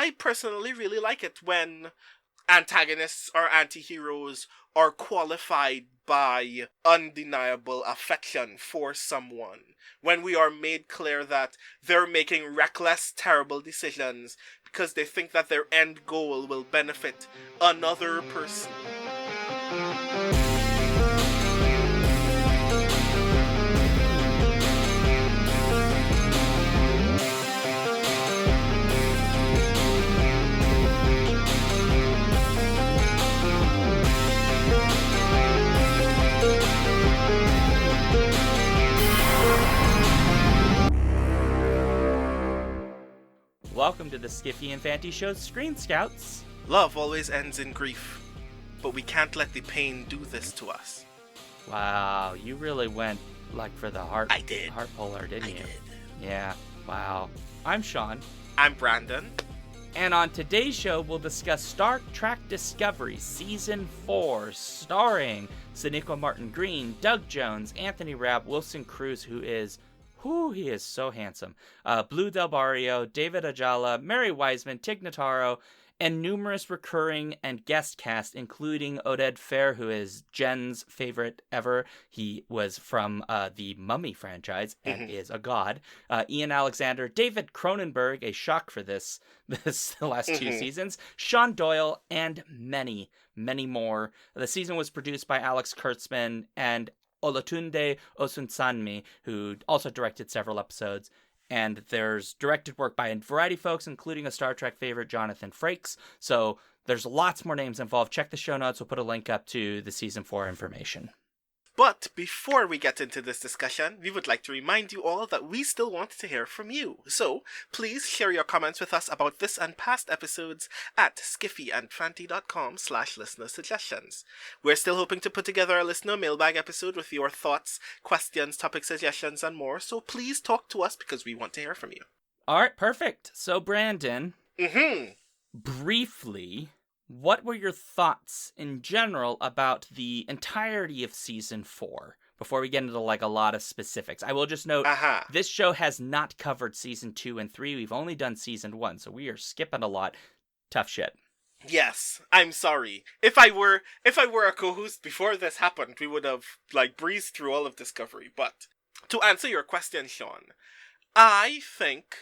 I personally really like it when antagonists or anti-heroes are qualified by undeniable affection for someone. When we are made clear that they're making reckless, terrible decisions because they think that their end goal will benefit another person. Welcome to the Skiffy and Fanty Show's Screen Scouts. Love always ends in grief, but we can't let the pain do this to us. Wow, you really went for the heart. I did. Heart puller, didn't you? I did. Yeah. Wow. I'm Sean. I'm Brandon. And on today's show, we'll discuss Star Trek Discovery Season 4, starring Sonequa Martin Green, Doug Jones, Anthony Rabb, Wilson Cruz, he is so handsome. Blue Del Barrio, David Ajala, Mary Wiseman, Tig Notaro, and numerous recurring and guest cast, including Oded Fehr, who is Jen's favorite ever. He was from the Mummy franchise and is a god. Ian Alexander, David Cronenberg, a shock for this last two seasons. Sean Doyle, and many, many more. The season was produced by Alex Kurtzman and Olatunde Osunsanmi, who also directed several episodes. And there's directed work by a variety of folks, including a Star Trek favorite, Jonathan Frakes. So there's lots more names involved. Check the show notes. We'll put a link up to the Season 4 information. But before we get into this discussion, we would like to remind you all that we still want to hear from you. So, please share your comments with us about this and past episodes at skiffyandfanty.com/listener suggestions. We're still hoping to put together a listener mailbag episode with your thoughts, questions, topic suggestions, and more, so please talk to us because we want to hear from you. Alright, perfect. So, Brandon, briefly, what were your thoughts in general about the entirety of Season 4? Before we get into a lot of specifics, I will just note, this show has not covered Season 2 and 3. We've only done Season 1, so we are skipping a lot. Tough shit. Yes, I'm sorry. If I were a co-host before this happened, we would have, breezed through all of Discovery. But, to answer your question, Sean, I think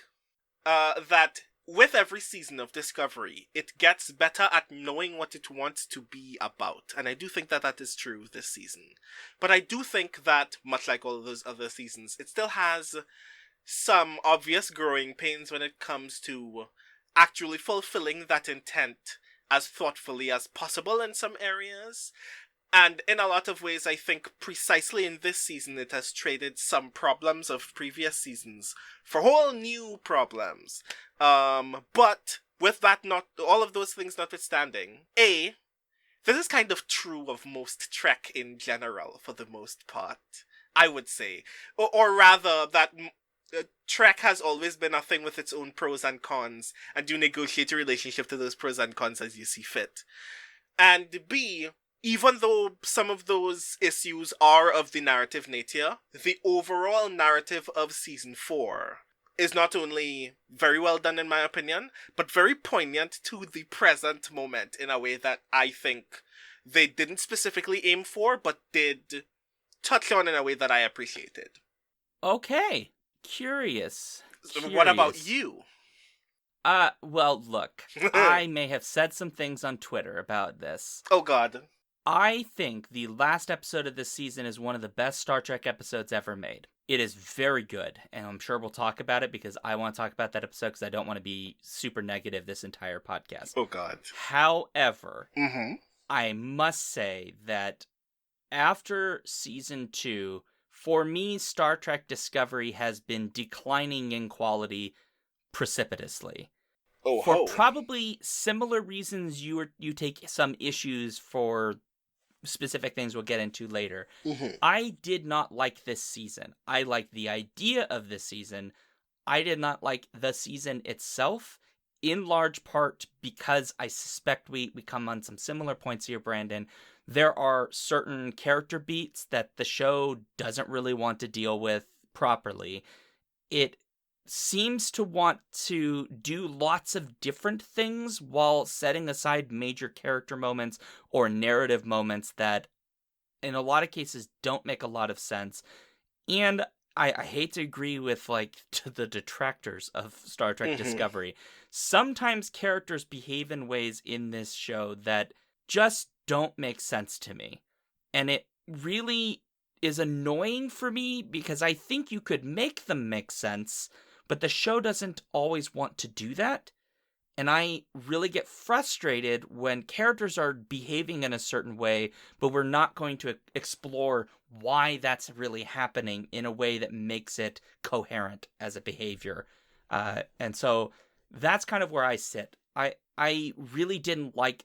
that with every season of Discovery, it gets better at knowing what it wants to be about. And I do think that that is true this season. But I do think that, much like all of those other seasons, it still has some obvious growing pains when it comes to actually fulfilling that intent as thoughtfully as possible in some areas. And in a lot of ways, I think precisely in this season, it has traded some problems of previous seasons for whole new problems. But with that, not all of those things notwithstanding, this is kind of true of most Trek in general, for the most part, I would say. Or rather, that Trek has always been a thing with its own pros and cons, and you negotiate a relationship to those pros and cons as you see fit. And B, even though some of those issues are of the narrative nature, the overall narrative of Season 4 is not only very well done in my opinion, but very poignant to the present moment in a way that I think they didn't specifically aim for, but did touch on in a way that I appreciated. Okay. Curious. What about you? Well, look, I may have said some things on Twitter about this. Oh god. I think the last episode of this season is one of the best Star Trek episodes ever made. It is very good, and I'm sure we'll talk about it because I want to talk about that episode because I don't want to be super negative this entire podcast. Oh god. However, I must say that after Season 2, for me, Star Trek Discovery has been declining in quality precipitously. For probably similar reasons you take some issues for specific things we'll get into later. I did not like this season. I liked the idea of this season. I did not like the season itself, in large part because I suspect we come on some similar points here, Brandon. There are certain character beats that the show doesn't really want to deal with properly. It seems to want to do lots of different things while setting aside major character moments or narrative moments that in a lot of cases don't make a lot of sense. And I hate to agree with like to the detractors of Star Trek Discovery. Sometimes characters behave in ways in this show that just don't make sense to me. And it really is annoying for me because I think you could make them make sense, but the show doesn't always want to do that. And I really get frustrated when characters are behaving in a certain way, but we're not going to explore why that's really happening in a way that makes it coherent as a behavior. And so that's kind of where I sit. I really didn't like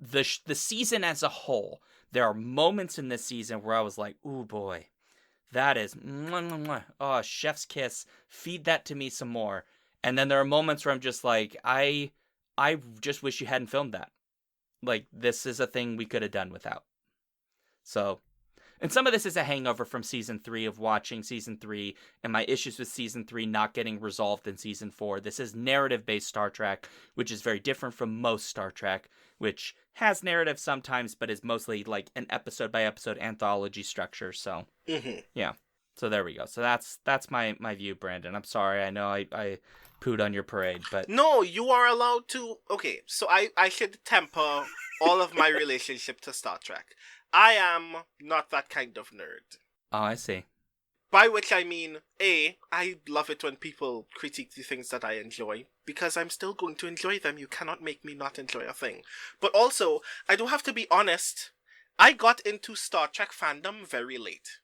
the season as a whole. There are moments in this season where I was like, ooh boy, that is, mwah, mwah, mwah. Oh, chef's kiss. Feed that to me some more. And then there are moments where I'm just like, I just wish you hadn't filmed that. Like, this is a thing we could have done without. So, and some of this is a hangover from season 3 of watching season 3 and my issues with season 3 not getting resolved in season 4. This is narrative-based Star Trek, which is very different from most Star Trek, which has narrative sometimes, but is mostly like an episode-by-episode anthology structure. So, yeah. So there we go. So that's my view, Brandon. I'm sorry. I know I pooed on your parade, but... No, you are allowed to... Okay, so I should temper all of my relationship to Star Trek. I am not that kind of nerd. Oh, I see. By which I mean, I love it when people critique the things that I enjoy, because I'm still going to enjoy them. You cannot make me not enjoy a thing. But also, I do have to be honest, I got into Star Trek fandom very late.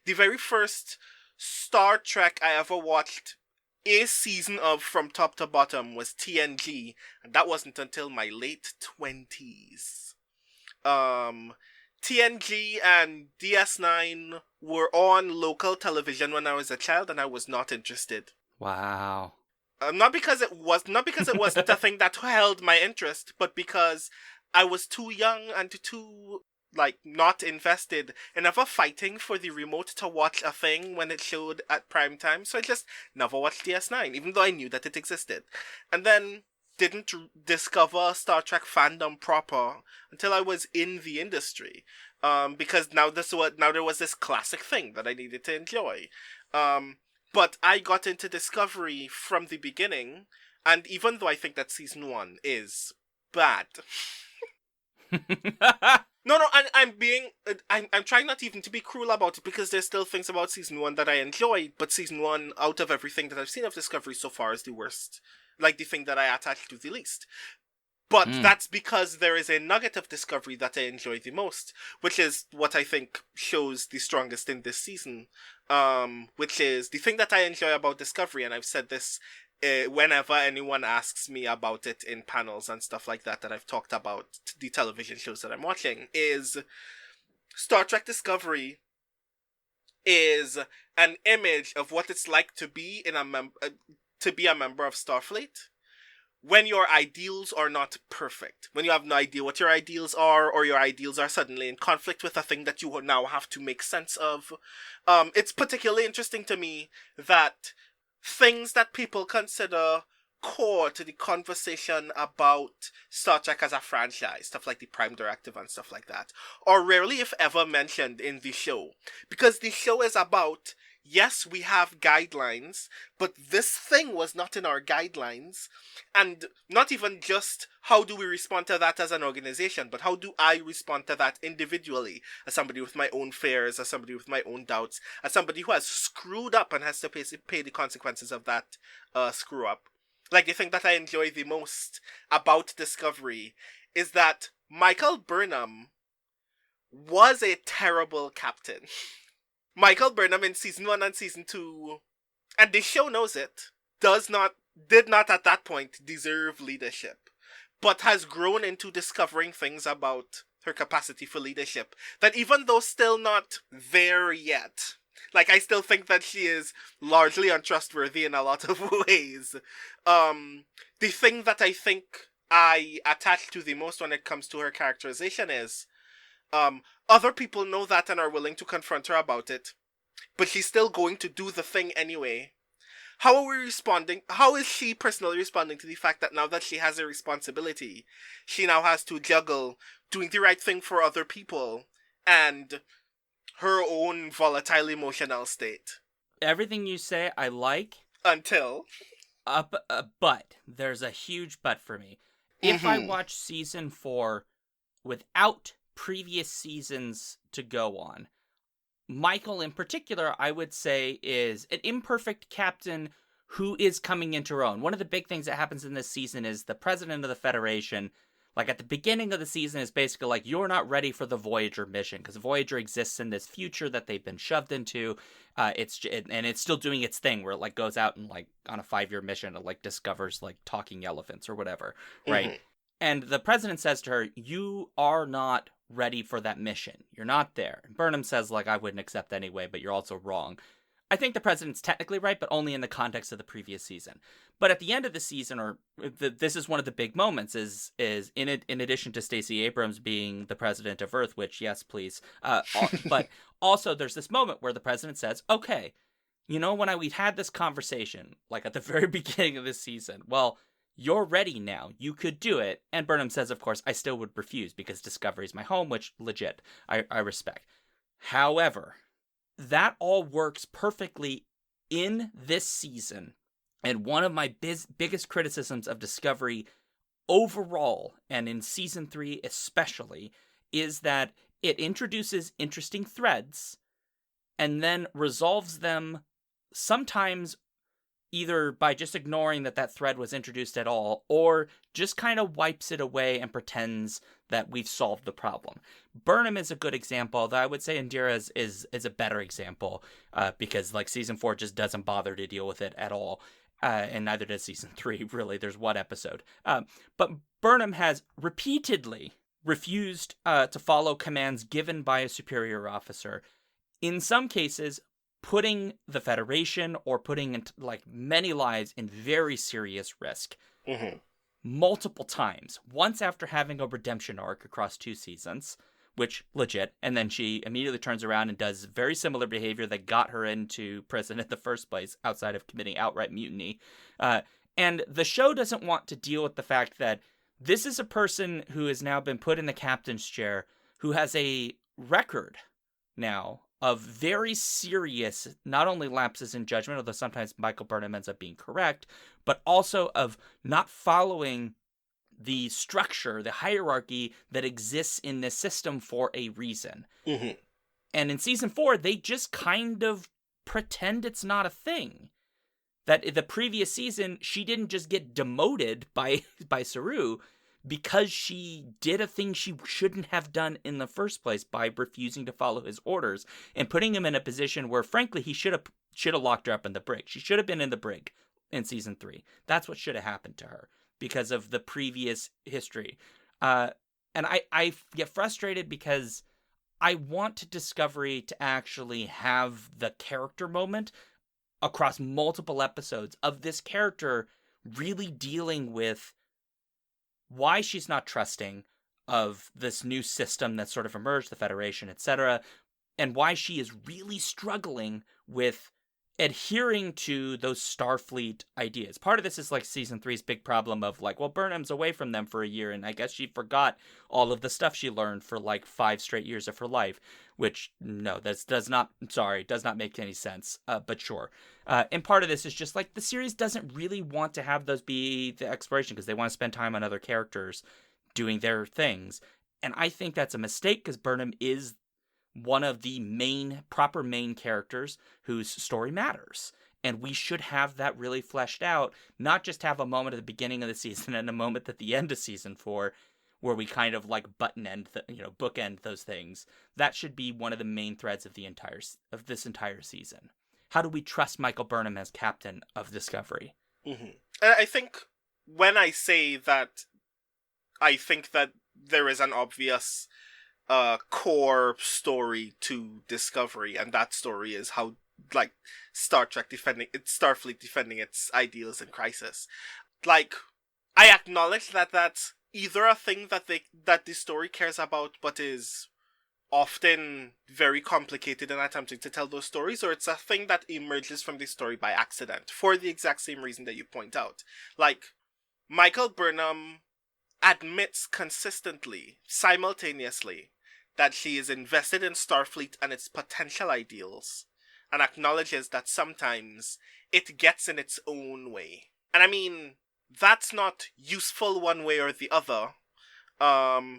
The very first Star Trek I ever watched a season of from top to bottom was TNG, and that wasn't until my late 20s. TNG and DS9 were on local television when I was a child, and I was not interested. Wow. Not because it wasn't a thing that held my interest, but because I was too young and too not invested in ever fighting for the remote to watch a thing when it showed at prime time, so I just never watched DS9, even though I knew that it existed. And then didn't discover Star Trek fandom proper until I was in the industry. Because now there was this classic thing that I needed to enjoy. But I got into Discovery from the beginning, and even though I think that season 1 is bad... No, I'm trying not even to be cruel about it, because there's still things about season 1 that I enjoyed, but season 1, out of everything that I've seen of Discovery so far, is the worst. Like, the thing that I attach to the least. But that's because there is a nugget of Discovery that I enjoy the most, which is what I think shows the strongest in this season. Which is the thing that I enjoy about Discovery, and I've said this whenever anyone asks me about it in panels and stuff like that I've talked about the television shows that I'm watching, is Star Trek Discovery is an image of what it's like to be a member of Starfleet when your ideals are not perfect, when you have no idea what your ideals are, or your ideals are suddenly in conflict with a thing that you now have to make sense of. It's particularly interesting to me that things that people consider core to the conversation about Star Trek as a franchise, stuff like the Prime Directive and stuff like that, are rarely, if ever, mentioned in the show. Because the show is about, yes, we have guidelines, but this thing was not in our guidelines. And not even just how do we respond to that as an organization, but how do I respond to that individually, as somebody with my own fears, as somebody with my own doubts, as somebody who has screwed up and has to pay the consequences of that screw up. Like, the thing that I enjoy the most about Discovery is that Michael Burnham was a terrible captain. Michael Burnham in season 1 and season 2, and the show knows it, did not at that point deserve leadership, but has grown into discovering things about her capacity for leadership that, even though still not there yet, like, I still think that she is largely untrustworthy in a lot of ways. The thing that I think I attach to the most when it comes to her characterization is, other people know that and are willing to confront her about it, but she's still going to do the thing anyway. How are we responding? How is she personally responding to the fact that now that she has a responsibility, she now has to juggle doing the right thing for other people and her own volatile emotional state? Everything you say, I like. Until. But there's a huge but for me. If I watch season 4 without previous seasons to go on, Michael in particular, I would say, is an imperfect captain who is coming into her own. One of the big things that happens in this season is the president of the Federation, like at the beginning of the season, is basically like, you're not ready for the Voyager mission, because Voyager exists in this future that they've been shoved into. It's still doing its thing where it like goes out and like on a 5-year mission and like discovers like talking elephants or whatever, right? And the president says to her, you are not ready for that mission. You're not there. And Burnham says, like, I wouldn't accept anyway, but you're also wrong. I think the president's technically right, but only in the context of the previous season. But at the end of the season, this is one of the big moments, is in addition to Stacey Abrams being the president of Earth, which, yes, please. But also there's this moment where the president says, okay, you know, when we had this conversation, like at the very beginning of this season, well, you're ready now. You could do it. And Burnham says, of course, I still would refuse because Discovery's my home, which legit, I respect. However, that all works perfectly in this season. And one of my biggest criticisms of Discovery overall, and in season 3 especially, is that it introduces interesting threads and then resolves them sometimes either by just ignoring that thread was introduced at all, or just kind of wipes it away and pretends that we've solved the problem. Burnham is a good example, though I would say Indira is a better example, because like season 4 just doesn't bother to deal with it at all, and neither does season 3, really. There's one episode. But Burnham has repeatedly refused to follow commands given by a superior officer, in some cases putting the Federation or putting like many lives in very serious risk. Multiple times. Once after having a redemption arc across 2 seasons, which legit, and then she immediately turns around and does very similar behavior that got her into prison in the first place, outside of committing outright mutiny. And the show doesn't want to deal with the fact that this is a person who has now been put in the captain's chair, who has a record now of very serious, not only lapses in judgment, although sometimes Michael Burnham ends up being correct, but also of not following the structure, the hierarchy that exists in this system for a reason. And in season 4, they just kind of pretend it's not a thing. That in the previous season, she didn't just get demoted by Saru because she did a thing she shouldn't have done in the first place by refusing to follow his orders and putting him in a position where, frankly, he should have locked her up in the brig. She should have been in the brig in season 3. That's what should have happened to her because of the previous history. And I get frustrated because I want Discovery to actually have the character moment across multiple episodes of this character really dealing with why she's not trusting of this new system that's sort of emerged, the Federation, etc., and why she is really struggling with adhering to those Starfleet ideas. Part of this is like season 3's big problem of like, well, Burnham's away from them for a year, and I guess she forgot all of the stuff she learned for like 5 straight years of her life, which, no, does not make any sense, but sure. And part of this is just like the series doesn't really want to have those be the exploration because they want to spend time on other characters doing their things. And I think that's a mistake because Burnham is one of the proper main characters whose story matters. And we should have that really fleshed out, not just have a moment at the beginning of the season and a moment at the end of season 4 where we kind of like bookend those things. That should be one of the main threads of this entire season. How do we trust Michael Burnham as captain of Discovery? And I think when I say that, I think that there is an obvious core story to Discovery, and that story is how, like, Starfleet defending its ideals in crisis. Like, I acknowledge that that's either a thing that the story cares about, but is often very complicated in attempting to tell those stories, or it's a thing that emerges from the story by accident for the exact same reason that you point out. Like, Michael Burnham admits consistently, simultaneously, that she is invested in Starfleet and its potential ideals, and acknowledges that sometimes it gets in its own way. And I mean, that's not useful one way or the other,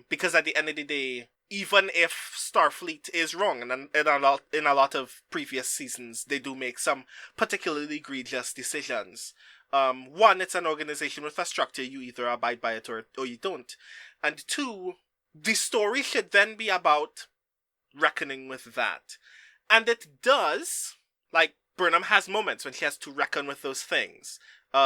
because at the end of the day, even if Starfleet is wrong, and in a lot of previous seasons, they do make some particularly egregious decisions. One, it's an organization with a structure, you either abide by it or you don't. And two, the story should then be about reckoning with that. And it does. Like, Burnham has moments when she has to reckon with those things.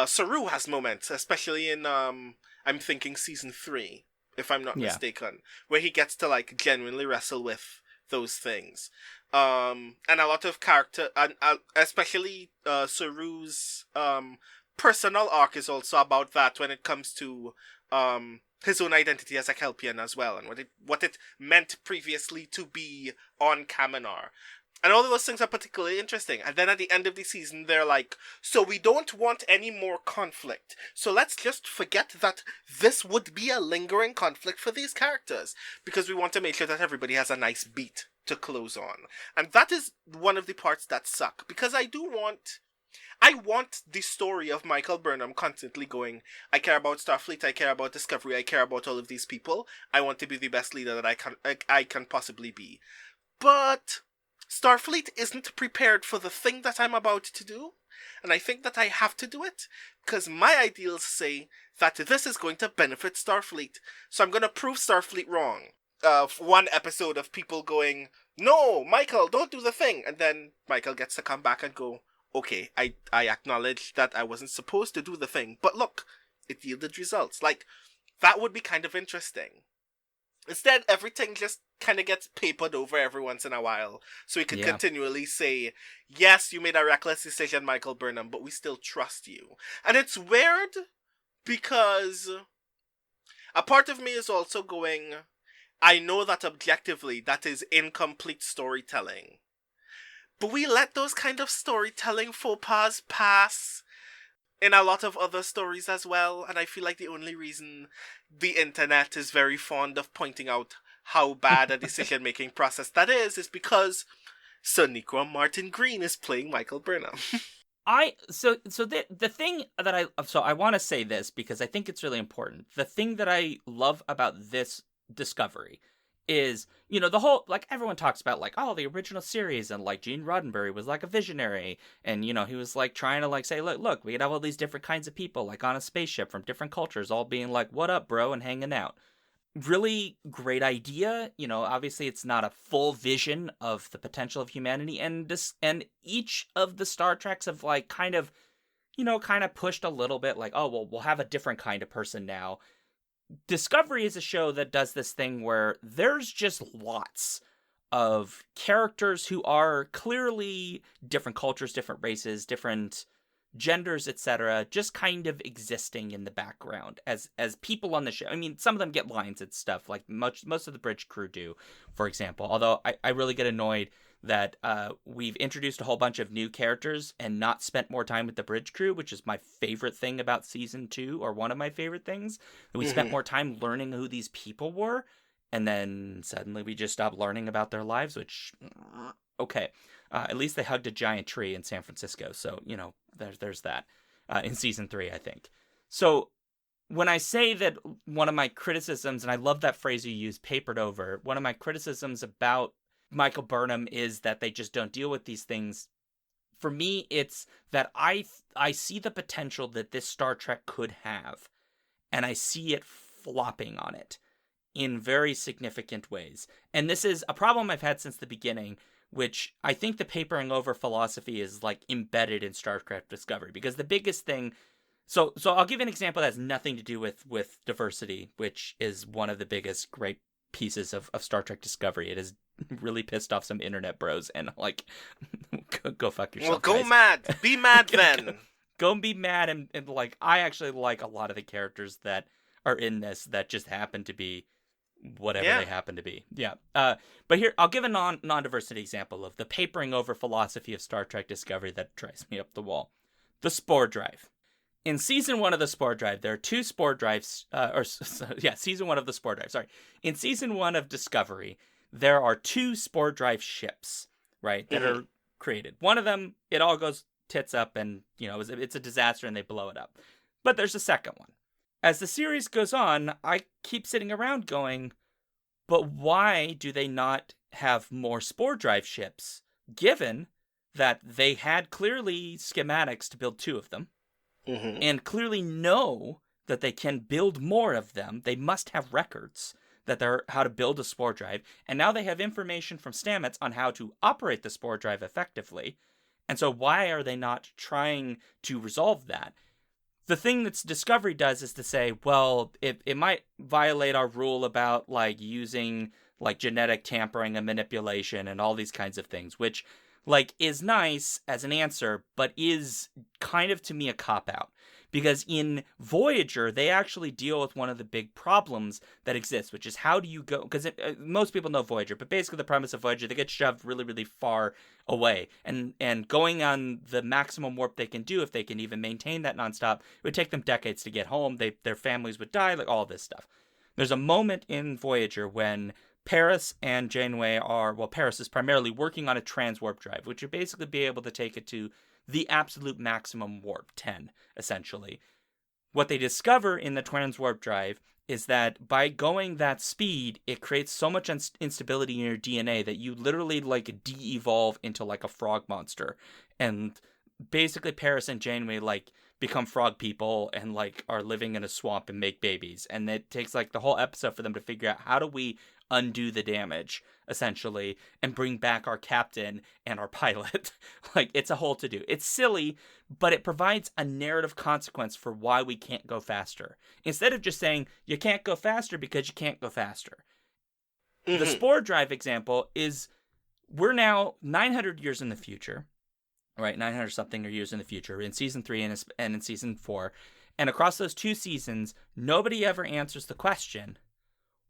Saru has moments, especially in, I'm thinking season 3, if I'm not mistaken, where he gets to, like, genuinely wrestle with those things. And a lot of character, and especially Saru's personal arc is also about that when it comes to his own identity as a Kelpian as well, and what it meant previously to be on Kaminar. And all of those things are particularly interesting. And then at the end of the season, they're like, so we don't want any more conflict. So let's just forget that this would be a lingering conflict for these characters, because we want to make sure that everybody has a nice beat to close on. And that is one of the parts that suck, because I want the story of Michael Burnham constantly going, I care about Starfleet, I care about Discovery, I care about all of these people. I want to be the best leader that I can possibly be. But Starfleet isn't prepared for the thing that I'm about to do, and I think that I have to do it, because my ideals say that this is going to benefit Starfleet. So I'm going to prove Starfleet wrong. One episode of people going, no, Michael, don't do the thing, and then Michael gets to come back and go, okay, I acknowledge that I wasn't supposed to do the thing, but look, it yielded results. Like, that would be kind of interesting. Instead, everything just kind of gets papered over every once in a while, so we could continually say, yes, you made a reckless decision, Michael Burnham, but we still trust you. And it's weird, because a part of me is also going, I know that objectively that is incomplete storytelling. But we let those kind of storytelling faux pas pass in a lot of other stories as well, and I feel like the only reason the internet is very fond of pointing out how bad a decision-making process that is because Sonequa Martin Green is playing Michael Burnham. The thing that I want to say this because I think it's really important. The thing that I love about this discovery is, the whole, like, everyone talks about, like, oh, the original series, and, like, Gene Roddenberry was, like, a visionary, and, he was, like, trying to, like, say, look, we could have all these different kinds of people, like, on a spaceship from different cultures, all being like, what up, bro, and hanging out. Really great idea. Obviously it's not a full vision of the potential of humanity, and each of the Star Treks have, like, kind of pushed a little bit, like, oh, well, we'll have a different kind of person now. Discovery is a show that does this thing where there's just lots of characters who are clearly different cultures, different races, different genders, etc., just kind of existing in the background as people on the show. I mean, some of them get lines and stuff, like most of the bridge crew do, for example. Although I really get annoyed that we've introduced a whole bunch of new characters and not spent more time with the bridge crew, which is my favorite thing about season 2, or one of my favorite things. That we spent more time learning who these people were, and then suddenly we just stopped learning about their lives, which, okay. At least they hugged a giant tree in San Francisco, so, there's that in season 3, I think. So when I say that one of my criticisms, and I love that phrase you use, papered over, one of my criticisms about Michael Burnham is that they just don't deal with these things. For me, it's that I see the potential that this Star Trek could have, and I see it flopping on it in very significant ways. And this is a problem I've had since the beginning, which I think the papering over philosophy is, like, embedded in Star Trek Discovery. Because the biggest thing... So I'll give you an example that has nothing to do with diversity, which is one of the biggest great pieces of Star Trek Discovery. It has really pissed off some internet bros, and, like, go fuck yourself, well, go guys. mad. Be mad then. Go and be mad, and, like, I actually like a lot of the characters that are in this that just happen to be whatever they happen to be. Yeah. But here, I'll give a non-diversity example of the papering over philosophy of Star Trek Discovery that drives me up the wall. The Spore Drive. In Season 1 of the Spore Drive, there are 2 Spore Drives, Season 1 of the Spore Drive, sorry. In Season 1 of Discovery, there are 2 Spore Drive ships, right, that are created. One of them, it all goes tits up and, it's a disaster and they blow it up. But there's a second one. As the series goes on, I keep sitting around going, but why do they not have more Spore Drive ships, given that they had clearly schematics to build 2 of them, and clearly know that they can build more of them? They must have records that they're how to build a Spore Drive, and now they have information from Stamets on how to operate the Spore Drive effectively. And so why are they not trying to resolve that? The thing that Discovery does is to say, well, it might violate our rule about, like, using, like, genetic tampering and manipulation and all these kinds of things, which, like, is nice as an answer, but is kind of, to me, a cop-out. Because in Voyager, they actually deal with one of the big problems that exists, which is how do you go... Because most people know Voyager, but basically the premise of Voyager, they get shoved really, really far away. And going on the maximum warp they can do, if they can even maintain that nonstop, it would take them decades to get home. Their families would die, like all this stuff. There's a moment in Voyager when Paris and Janeway are... Well, Paris is primarily working on a transwarp drive, which would basically be able to take it to the absolute maximum warp, 10, essentially. What they discover in the transwarp drive is that by going that speed, it creates so much instability in your DNA that you literally, like, de-evolve into, like, a frog monster. And basically Paris and Janeway, like, become frog people and, like, are living in a swamp and make babies. And it takes, like, the whole episode for them to figure out how do we undo the damage, essentially, and bring back our captain and our pilot. Like, it's a whole to-do. It's silly, but it provides a narrative consequence for why we can't go faster. Instead of just saying, you can't go faster because you can't go faster. The Spore Drive example is, we're now 900 years in the future, right? 900-something years in the future, in Season 3 and in Season 4. And across those 2 seasons, nobody ever answers the question,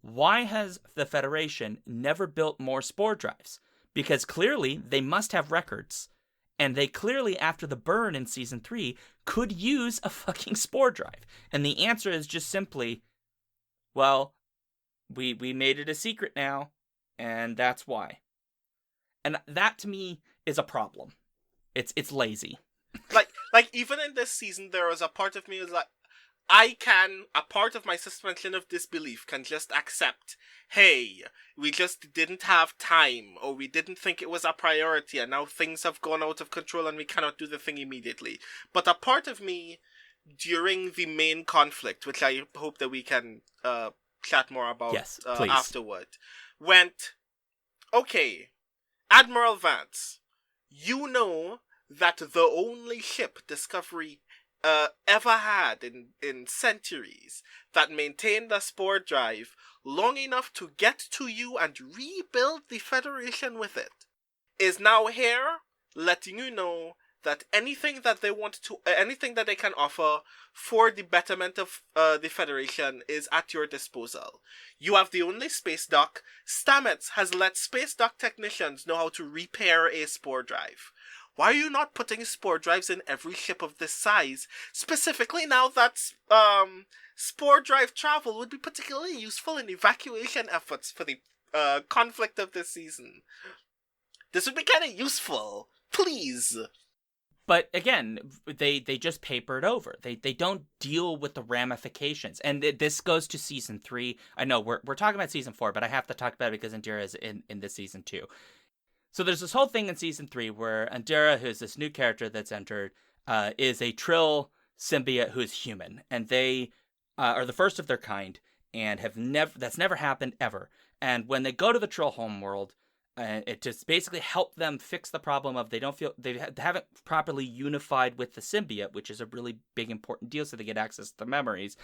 why has the Federation never built more Spore Drives? Because clearly they must have records. And they clearly, after the burn in Season 3, could use a fucking Spore Drive. And the answer is just simply, well, we made it a secret now, and that's why. And that, to me, is a problem. It's lazy. Like even in this season, there was a part of me was like, a part of my suspension of disbelief can just accept, hey, we just didn't have time, or we didn't think it was a priority, and now things have gone out of control and we cannot do the thing immediately. But a part of me, during the main conflict, which I hope that we can chat more about afterward, went, okay, Admiral Vance, you know that the only ship Discovery ever had in centuries that maintained a Spore Drive long enough to get to you and rebuild the Federation with it is now here, letting you know that anything that they can offer for the betterment of the Federation is at your disposal. You have the only space dock. Stamets has let space dock technicians know how to repair a Spore Drive. Why are you not putting Spore Drives in every ship of this size? Specifically now that Spore Drive travel would be particularly useful in evacuation efforts for the conflict of this season. This would be kind of useful. Please. But again, they just paper it over. They don't deal with the ramifications. And this goes to Season 3. I know we're talking about Season 4, but I have to talk about it because Indira is in this season too. So there's this whole thing in Season 3 where Indira, who's this new character that's entered, is a Trill symbiote who is human. And they are the first of their kind and that's never happened ever. And when they go to the Trill homeworld, it just basically helped them fix the problem of they haven't properly unified with the symbiote, which is a really big important deal so they get access to the memories.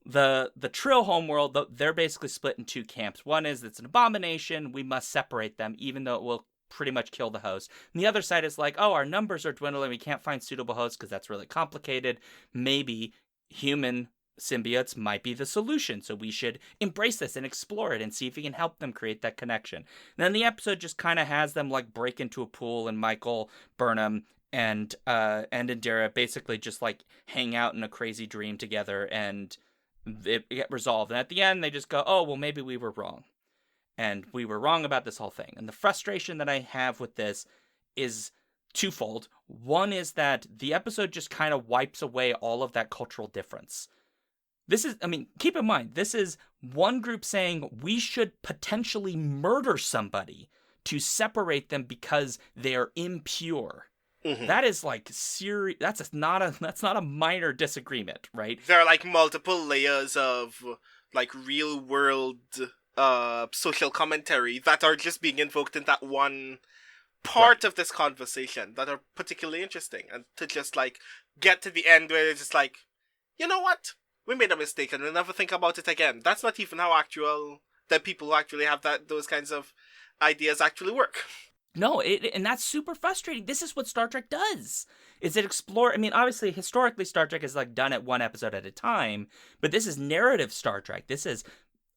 The Trill homeworld, they're basically split in 2 camps. One is it's an abomination, we must separate them, even though it will pretty much kill the host. And the other side is like, oh, our numbers are dwindling, we can't find suitable hosts because that's really complicated. Maybe human symbiotes might be the solution, so we should embrace this and explore it and see if we can help them create that connection. And then the episode just kind of has them like break into a pool, and Michael Burnham and Indira basically just like hang out in a crazy dream together, and it get resolved. And at the end, they just go, "Oh, well, maybe we were wrong, and we were wrong about this whole thing." And the frustration that I have with this is twofold. One is that the episode just kind of wipes away all of that cultural difference. This is, I mean, keep in mind, this is one group saying we should potentially murder somebody to separate them because they are impure. Mm-hmm. That is like serious. That's not a minor disagreement, right? There are like multiple layers of like real world social commentary that are just being invoked in that one part of this conversation that are particularly interesting, and to just like get to the end where it's just like, you know what, we made a mistake and we'll never think about it again. That's not even how the people who actually have those kinds of ideas actually work. No, and that's super frustrating. This is what Star Trek does. Is it explore? I mean, obviously, historically, Star Trek is like done it one episode at a time, but this is narrative Star Trek. This is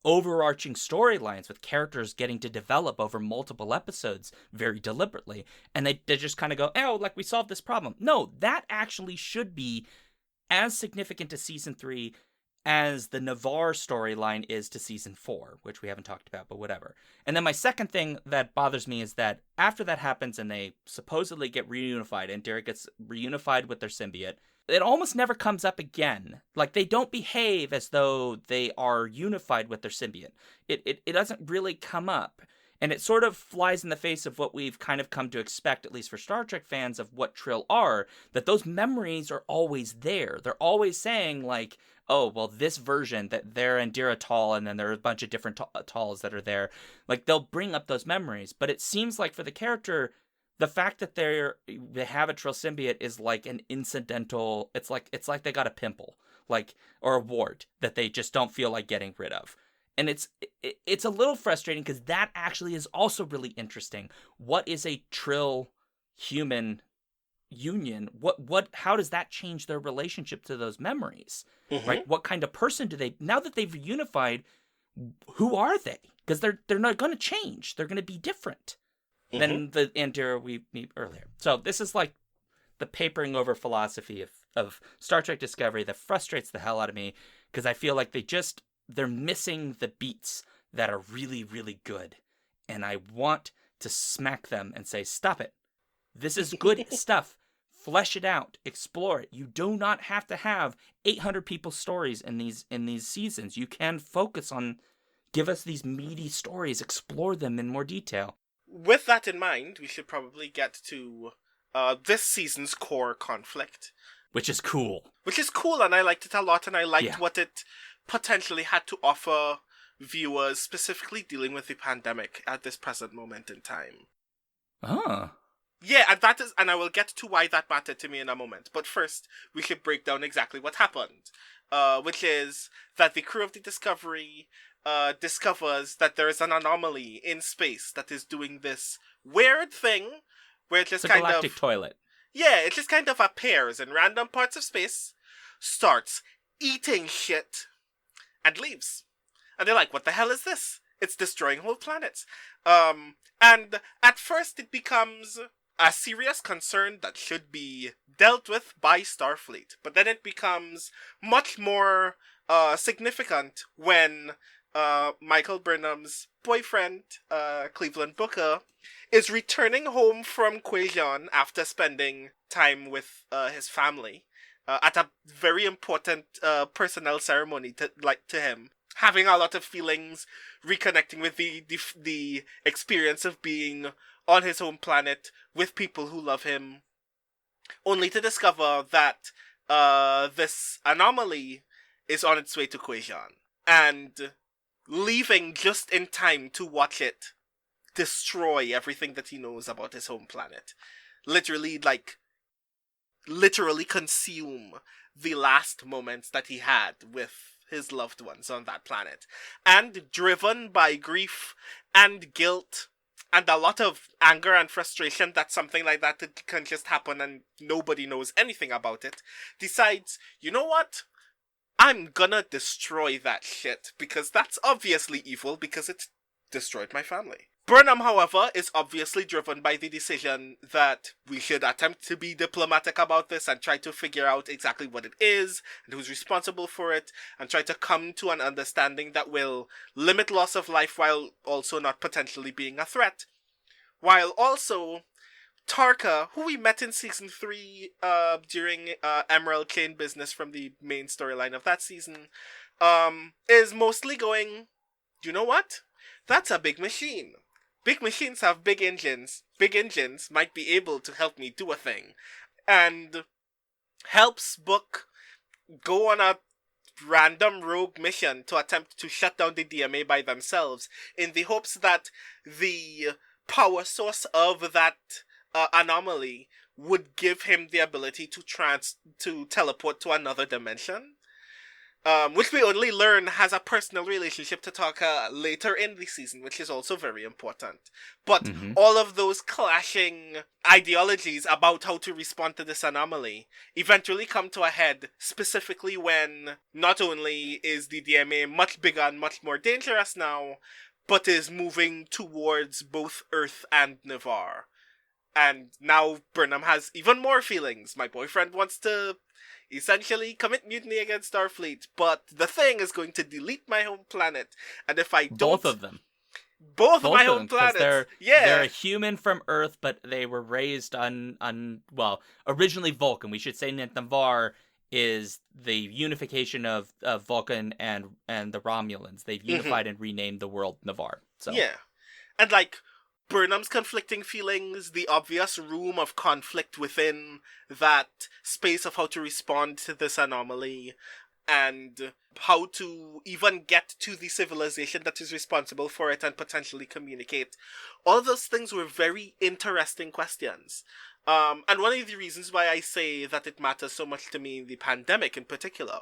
overarching storylines with characters getting to develop over multiple episodes very deliberately. And they just kind of go, oh, like we solved this problem. No, that actually should be as significant to season 3 as the Navarre storyline is to season 4, which we haven't talked about, but whatever. And then my second thing that bothers me is that after that happens and they supposedly get reunified and Derek gets reunified with their symbiote, it almost never comes up again. Like, they don't behave as though they are unified with their symbiote. It doesn't really come up. And it sort of flies in the face of what we've kind of come to expect, at least for Star Trek fans, of what Trill are, that those memories are always there. They're always saying, like, oh, well, this version, that they're Indira Tal, and then there are a bunch of different Tals that are there. Like, they'll bring up those memories. But it seems like for the character, the fact that they have a Trill symbiote is like an incidental. It's like they got a pimple, like, or a wart that they just don't feel like getting rid of, and it's a little frustrating because that actually is also really interesting. What is a Trill human union? How does that change their relationship to those memories? Mm-hmm. Right? What kind of person do they, now that they've reunified? Who are they? Because they're not going to change. They're going to be different than the Indira we meet earlier. So this is like the papering over philosophy of Star Trek Discovery that frustrates the hell out of me, because I feel like they're missing the beats that are really, really good. And I want to smack them and say, stop it. This is good stuff. Flesh it out. Explore it. You do not have to have 800 people's stories in these seasons. You can focus on, give us these meaty stories, explore them in more detail. With that in mind, we should probably get to this season's core conflict. Which is cool. And I liked it a lot, and I liked what it potentially had to offer viewers, specifically dealing with the pandemic at this present moment in time. Yeah, and I will get to why that mattered to me in a moment. But first, we should break down exactly what happened. Which is that the crew of the Discovery discovers that there is an anomaly in space that is doing this weird thing where it just kind of... It's a galactic toilet. Yeah, it just kind of appears in random parts of space, starts eating shit, and leaves. And they're like, what the hell is this? It's destroying whole planets. And at first it becomes a serious concern that should be dealt with by Starfleet. But then it becomes much more significant when Michael Burnham's boyfriend, Cleveland Booker, is returning home from Quajon after spending time with his family at a very important personnel ceremony to him. Having a lot of feelings, reconnecting with the experience of being on his home planet with people who love him, only to discover that this anomaly is on its way to Quajon, and leaving just in time to watch it destroy everything that he knows about his home planet. Literally consume the last moments that he had with his loved ones on that planet. And driven by grief and guilt and a lot of anger and frustration that something like that can just happen and nobody knows anything about it, decides, you know what? I'm gonna destroy that shit, because that's obviously evil, because it destroyed my family. Burnham, however, is obviously driven by the decision that we should attempt to be diplomatic about this and try to figure out exactly what it is and who's responsible for it, and try to come to an understanding that will limit loss of life while also not potentially being a threat. While also, Tarka, who we met in season 3 during Emerald Chain business from the main storyline of that season, is mostly going, you know what? That's a big machine. Big machines have big engines. Big engines might be able to help me do a thing. And helps Book go on a random rogue mission to attempt to shut down the DMA by themselves in the hopes that the power source of that anomaly would give him the ability to teleport to another dimension. Which we only learn has a personal relationship to Taka later in the season, which is also very important. But all of those clashing ideologies about how to respond to this anomaly eventually come to a head, specifically when not only is the DMA much bigger and much more dangerous now, but is moving towards both Earth and Navarre. And now Burnham has even more feelings. My boyfriend wants to essentially commit mutiny against Starfleet, but the thing is going to delete my home planet. And if I don't... Both of them. Both of my home planets. They're a human from Earth, but they were raised on originally Vulcan. We should say Navarre is the unification of Vulcan and the Romulans. They've unified and renamed the world Navarre. So. Yeah. And like, Burnham's conflicting feelings, the obvious room of conflict within that space of how to respond to this anomaly, and how to even get to the civilization that is responsible for it and potentially communicate. All of those things were very interesting questions. And one of the reasons why I say that it matters so much to me in the pandemic in particular.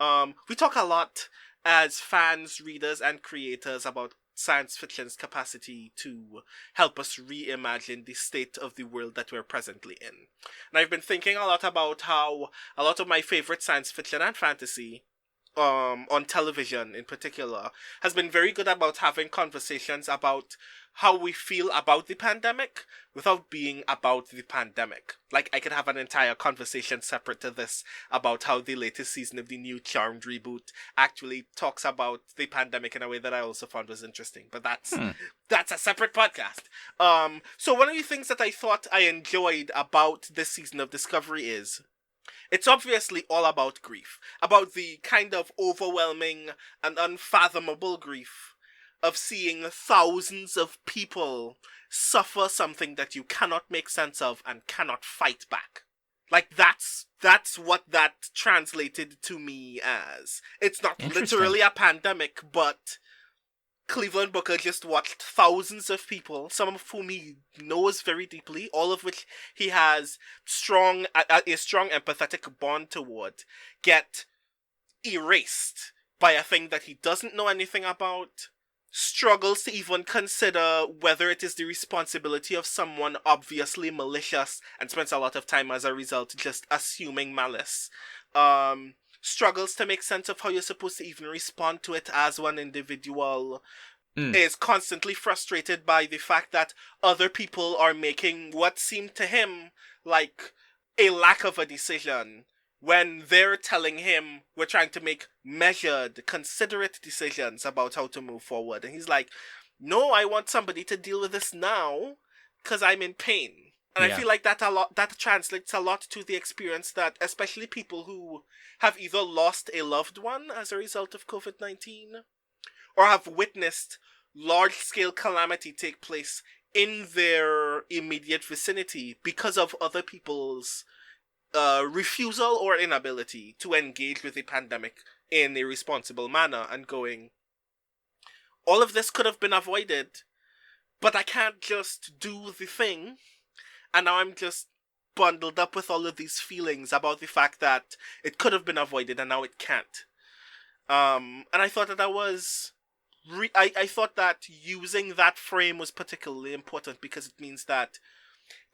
We talk a lot as fans, readers, and creators about science fiction's capacity to help us reimagine the state of the world that we're presently in. And I've been thinking a lot about how a lot of my favorite science fiction and fantasy, on television in particular, has been very good about having conversations about how we feel about the pandemic without being about the pandemic. Like, I could have an entire conversation separate to this about how the latest season of the new Charmed reboot actually talks about the pandemic in a way that I also found was interesting. But that's a separate podcast. So one of the things that I thought I enjoyed about this season of Discovery is it's obviously all about grief. About the kind of overwhelming and unfathomable grief of seeing thousands of people suffer something that you cannot make sense of and cannot fight back. Like, that's what that translated to me as. It's not literally a pandemic, but Cleveland Booker just watched thousands of people, some of whom he knows very deeply, all of which he has a strong empathetic bond toward, get erased by a thing that he doesn't know anything about, struggles to even consider whether it is the responsibility of someone obviously malicious, and spends a lot of time as a result just assuming malice. Struggles to make sense of how you're supposed to even respond to it as one individual. Is constantly frustrated by the fact that other people are making what seemed to him like a lack of a decision, when they're telling him we're trying to make measured, considerate decisions about how to move forward. And he's like, no, I want somebody to deal with this now, because I'm in pain. And I feel like that translates a lot to the experience that especially people who have either lost a loved one as a result of COVID-19, or have witnessed large-scale calamity take place in their immediate vicinity because of other people's refusal or inability to engage with the pandemic in a responsible manner, and going, all of this could have been avoided, but I can't just do the thing, and now I'm just bundled up with all of these feelings about the fact that it could have been avoided and now it can't. And I thought that was... I thought that using that frame was particularly important, because it means that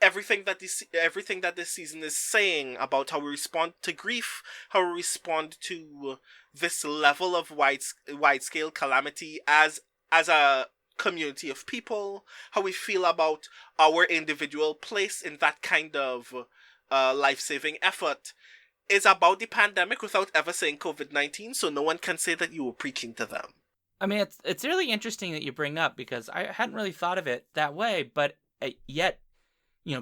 everything that this season is saying about how we respond to grief, how we respond to this level of wide scale calamity as a community of people, how we feel about our individual place in that kind of life-saving effort, is about the pandemic without ever saying COVID-19, so no one can say that you were preaching to them. I mean, it's really interesting that you bring up, because I hadn't really thought of it that way, but yet,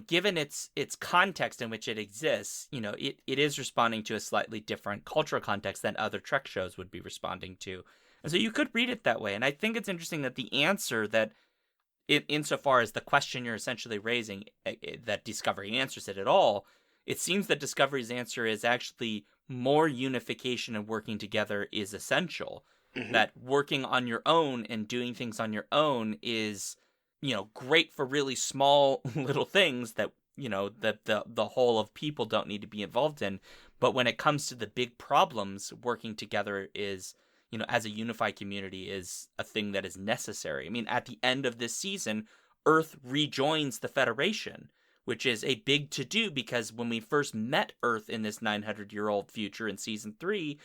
given its context in which it exists, it is responding to a slightly different cultural context than other Trek shows would be responding to. And so you could read it that way. And I think it's interesting that the answer that, insofar as the question you're essentially raising, that Discovery answers it at all, it seems that Discovery's answer is actually more unification and working together is essential. Mm-hmm. That working on your own and doing things on your own is, great for really small little things that, that the whole of people don't need to be involved in. But when it comes to the big problems, working together is, as a unified community, is a thing that is necessary. I mean, at the end of this season, Earth rejoins the Federation, which is a big to-do, because when we first met Earth in this 900-year-old future in Season 3,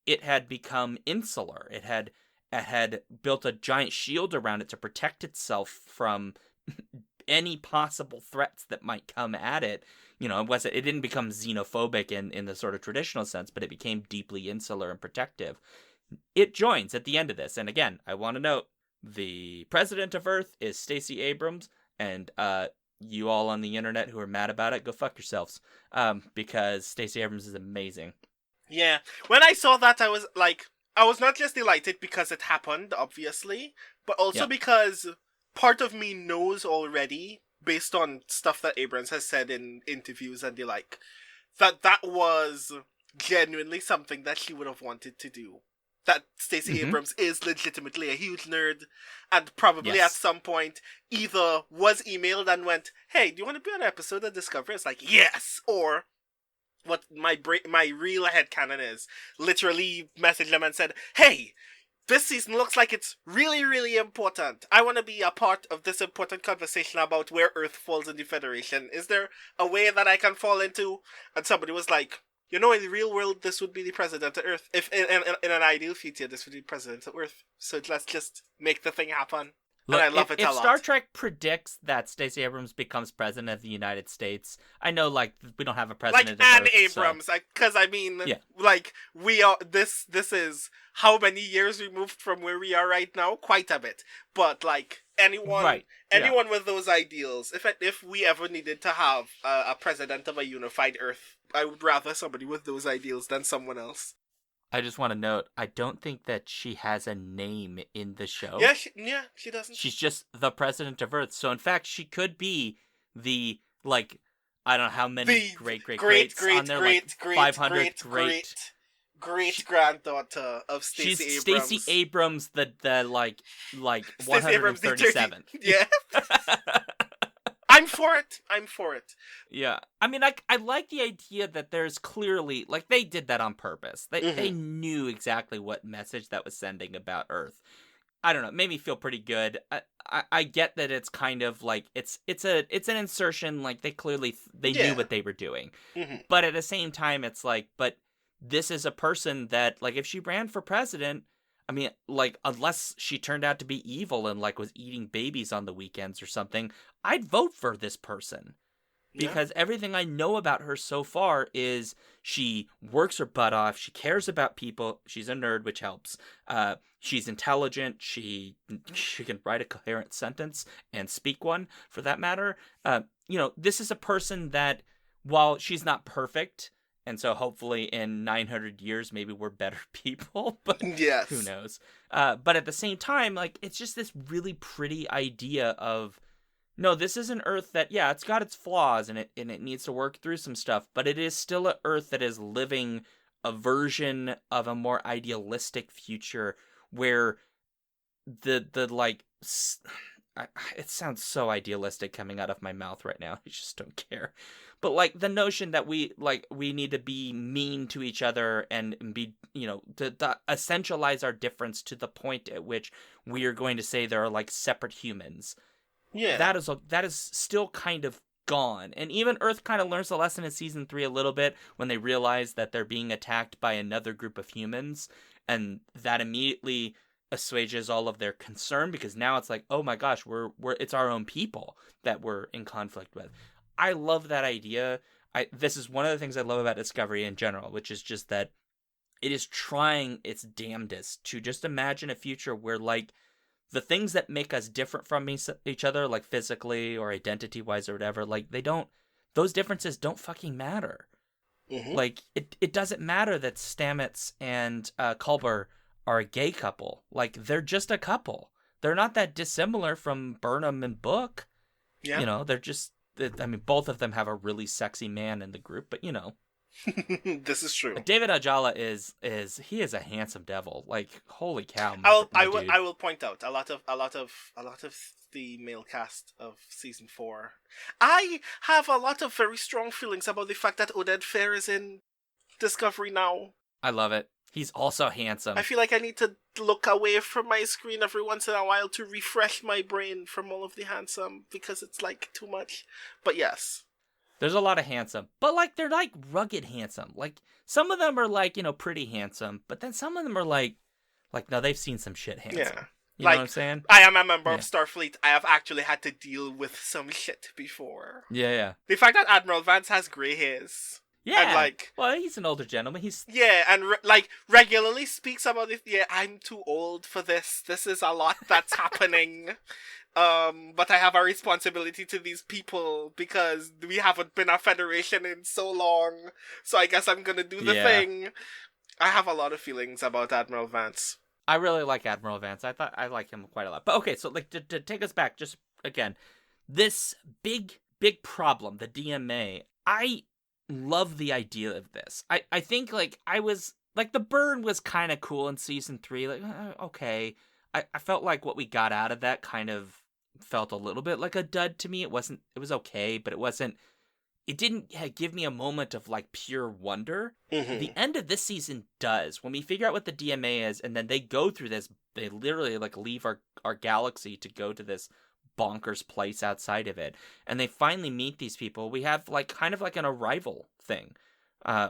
it had become insular. It had built a giant shield around it to protect itself from any possible threats that might come at it. It didn't become xenophobic in the sort of traditional sense, but it became deeply insular and protective. It joins at the end of this. And again, I want to note, the president of Earth is Stacey Abrams, and you all on the internet who are mad about it, go fuck yourselves, because Stacey Abrams is amazing. Yeah, when I saw that, I was not just delighted because it happened, obviously, but also because part of me knows already, based on stuff that Abrams has said in interviews and the like, that was genuinely something that she would have wanted to do. That Stacey Abrams is legitimately a huge nerd, and probably at some point either was emailed and went, "Hey, do you want to be on an episode of Discovery?" It's like, yes! Or, what my real headcanon is, literally messaged them and said, "Hey, this season looks like it's really, really important. I want to be a part of this important conversation about where Earth falls in the Federation. Is there a way that I can fall into?" And somebody was like, in the real world, this would be the president of Earth. If in an ideal future, this would be the president of Earth. So let's just make the thing happen. Look, and I love it a lot. If Star Trek predicts that Stacey Abrams becomes president of the United States, I know, we don't have a president of Anne Earth, Abrams, because we are. This is how many years removed from where we are right now? Quite a bit. But anyone with those ideals, if we ever needed to have a president of a unified Earth, I would rather somebody with those ideals than someone else. I just want to note, I don't think that she has a name in the show. Yeah, she doesn't. She's just the president of Earth. So in fact, she could be the, I don't know how many great-great-greats on there, 500 great-granddaughter of Stacey Abrams. She's Stacey Abrams, the 137th. Yeah. I'm for it. Yeah. I mean, I like the idea that there's clearly, they did that on purpose. They knew exactly what message that was sending about Earth. I don't know, it made me feel pretty good. I get that it's kind of it's an insertion, they clearly, knew what they were doing. Mm-hmm. But at the same time, it's but this is a person that, if she ran for president, I mean, unless she turned out to be evil and, was eating babies on the weekends or something, I'd vote for this person. Because everything I know about her so far is she works her butt off, she cares about people, she's a nerd, which helps. She's intelligent, she can write a coherent sentence and speak one, for that matter. This is a person that, while she's not perfect, and so hopefully in 900 years, maybe we're better people, but who knows? But at the same time, it's just this really pretty idea of, no, this is an Earth that, it's got its flaws and it needs to work through some stuff, but it is still an Earth that is living a version of a more idealistic future where it sounds so idealistic coming out of my mouth right now. I just don't care. But the notion that we need to be mean to each other and be, to essentialize our difference to the point at which we are going to say there are separate humans. Yeah. That is still kind of gone. And even Earth kind of learns the lesson in season 3 a little bit when they realize that they're being attacked by another group of humans, and that immediately assuages all of their concern, because now it's like, oh my gosh, we're it's our own people that we're in conflict with. I love that idea. This is one of the things I love about Discovery in general, which is just that it is trying its damnedest to just imagine a future where, like, the things that make us different from each other, like physically or identity-wise or whatever, like, those differences don't fucking matter. Mm-hmm. Like, it doesn't matter that Stamets and Culber are a gay couple. Like, they're just a couple. They're not that dissimilar from Burnham and Book. Yeah. You know, they're just, I mean, both of them have a really sexy man in the group, but, you know. This is true. David Ajala is a handsome devil. Like, holy cow! I will point out a lot of the male cast of season 4. I have a lot of very strong feelings about the fact that Oded Fehr is in Discovery now. I love it. He's also handsome. I feel like I need to look away from my screen every once in a while to refresh my brain from all of the handsome, because it's like too much. But yes. There's a lot of handsome, but, like, they're, like, rugged handsome. Like, some of them are, like, you know, pretty handsome, but then some of them are, like, no, they've seen some shit handsome. Yeah. You know what I'm saying? I am a member of Starfleet. I have actually had to deal with some shit before. Yeah. The fact that Admiral Vance has grey hairs. Yeah. And, like... Well, he's an older gentleman. Yeah, and, regularly speaks about it. Yeah, I'm too old for this. This is a lot that's happening. But I have a responsibility to these people because we haven't been a federation in so long. So I guess I'm gonna do the thing. I have a lot of feelings about Admiral Vance. I really like Admiral Vance. I like him quite a lot. But okay, so, like, to take us back, just again, this big problem, the DMA. I love the idea of this. I think, like, I was like, the burn was kind of cool in season 3. Like, okay, I felt like what we got out of that kind of felt a little bit like a dud to me. It was okay, but it didn't give me a moment of, like, pure wonder. Mm-hmm. The end of this season does. When we figure out what the DMA is, and then they go through this, they literally, like, leave our galaxy to go to this bonkers place outside of it, and they finally meet these people. We have, like, kind of like an Arrival thing,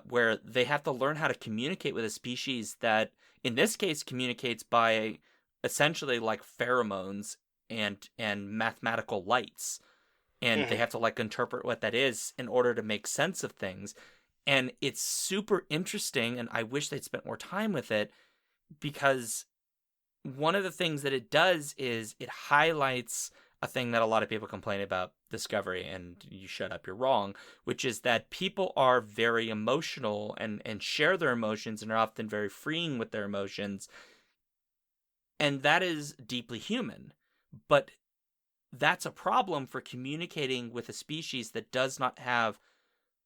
where they have to learn how to communicate with a species that, in this case, communicates by essentially, like, pheromones and mathematical lights, and they have to, like, interpret what that is in order to make sense of things. And it's super interesting, and I wish they'd spent more time with it, because one of the things that it does is it highlights a thing that a lot of people complain about Discovery, and you shut up, you're wrong, which is that people are very emotional and share their emotions and are often very freeing with their emotions. And that is deeply human. But that's a problem for communicating with a species that does not have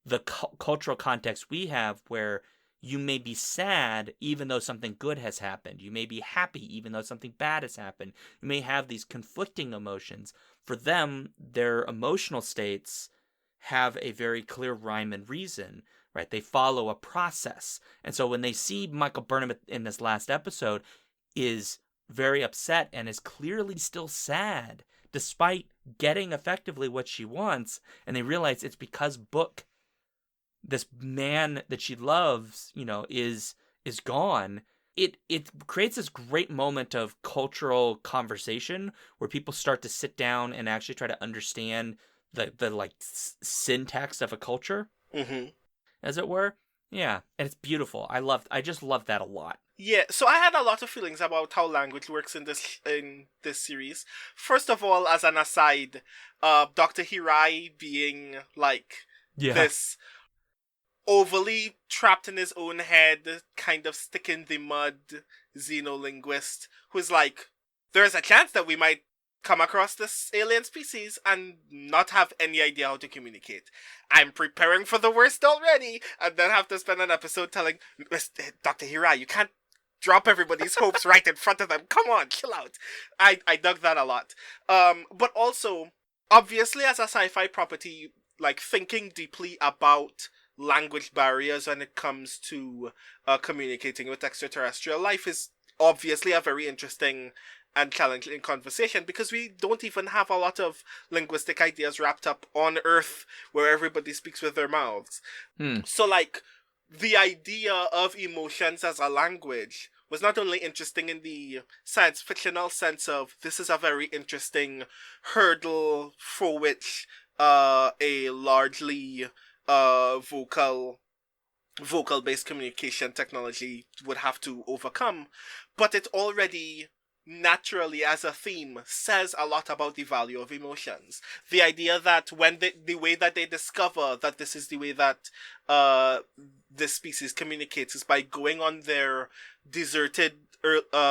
the cultural context we have, where you may be sad even though something good has happened. You may be happy even though something bad has happened. You may have these conflicting emotions. For them, their emotional states have a very clear rhyme and reason, right? They follow a process. And so when they see Michael Burnham in this last episode is very upset and is clearly still sad, despite getting effectively what she wants, and they realize it's because Book, this man that she loves, you know, is gone. It creates this great moment of cultural conversation where people start to sit down and actually try to understand the like syntax of a culture, as it were. Yeah, and it's beautiful. I just love that a lot. Yeah, so I had a lot of feelings about how language works in this series. First of all, as an aside, Dr. Hirai being like this overly trapped in his own head, kind of stick in the mud xenolinguist who's like, there's a chance that we might come across this alien species and not have any idea how to communicate. I'm preparing for the worst already, and then have to spend an episode telling Dr. Hirai, you can't drop everybody's hopes right in front of them. Come on, chill out. I dug that a lot. But also, obviously as a sci-fi property, like, thinking deeply about language barriers when it comes to communicating with extraterrestrial life is obviously a very interesting and challenging conversation, because we don't even have a lot of linguistic ideas wrapped up on Earth where everybody speaks with their mouths. So, like, the idea of emotions as a language was not only interesting in the science fictional sense of this is a very interesting hurdle for which a largely vocal based communication technology would have to overcome, but it already naturally as a theme says a lot about the value of emotions. The idea that when the way that they discover that this is the way that this species communicates is by going on their deserted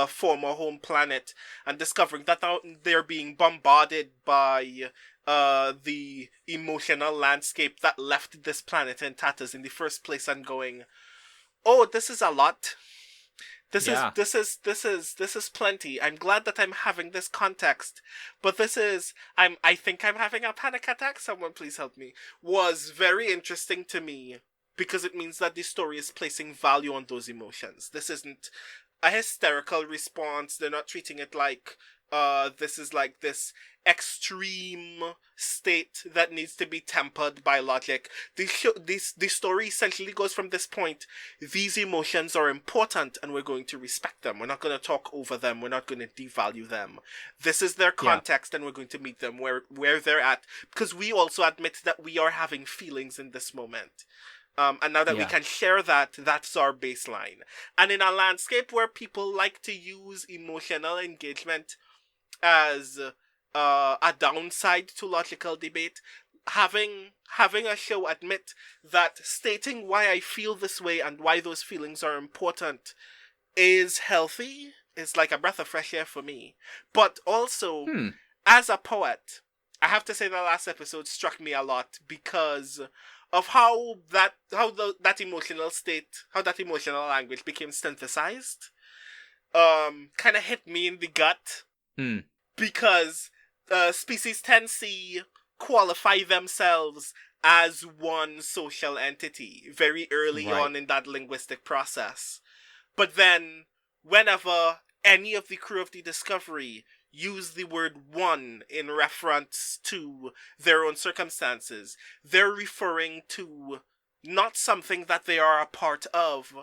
former home planet and discovering that they're being bombarded by the emotional landscape that left this planet in tatters in the first place, and going, oh, this is a lot. This is plenty. I'm glad that I'm having this context, but I think I'm having a panic attack. Someone please help me. Was very interesting to me because it means that the story is placing value on those emotions. This isn't a hysterical response. They're not treating it like this is like this extreme state that needs to be tempered by logic. The story essentially goes from this point: these emotions are important and we're going to respect them. We're not going to talk over them. We're not going to devalue them. This is their context and we're going to meet them where they're at, because we also admit that we are having feelings in this moment. And now that we can share that, that's our baseline. And in a landscape where people like to use emotional engagement as a downside to logical debate, having a show admit that stating why I feel this way and why those feelings are important is healthy is like a breath of fresh air for me. But also, as a poet, I have to say the last episode struck me a lot because of how that emotional state, how that emotional language became synthesized, kind of hit me in the gut. Because species 10C qualify themselves as one social entity very early on in that linguistic process. But then, whenever any of the crew of the Discovery use the word one in reference to their own circumstances, they're referring to not something that they are a part of,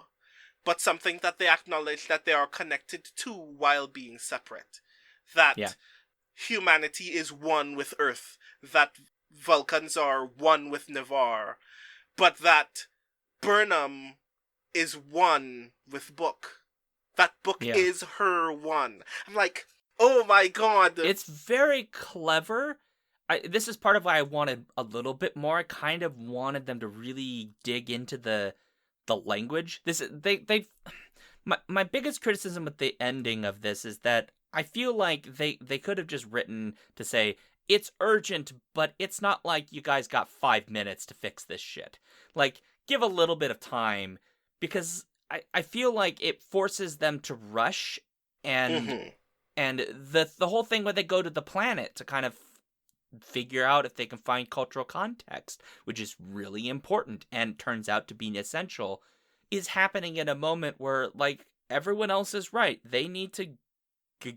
but something that they acknowledge that they are connected to while being separate. That humanity is one with Earth, that Vulcans are one with Navarre, but that Burnham is one with Book. That Book is her one. I'm like, oh my god. It's very clever. This is part of why I wanted a little bit more. I kind of wanted them to really dig into the language. My biggest criticism with the ending of this is that I feel like they could have just written to say, it's urgent, but it's not like you guys got 5 minutes to fix this shit. Like, give a little bit of time, because I feel like it forces them to rush, and the whole thing where they go to the planet to kind of figure out if they can find cultural context, which is really important and turns out to be essential, is happening in a moment where, like, everyone else is right. They need to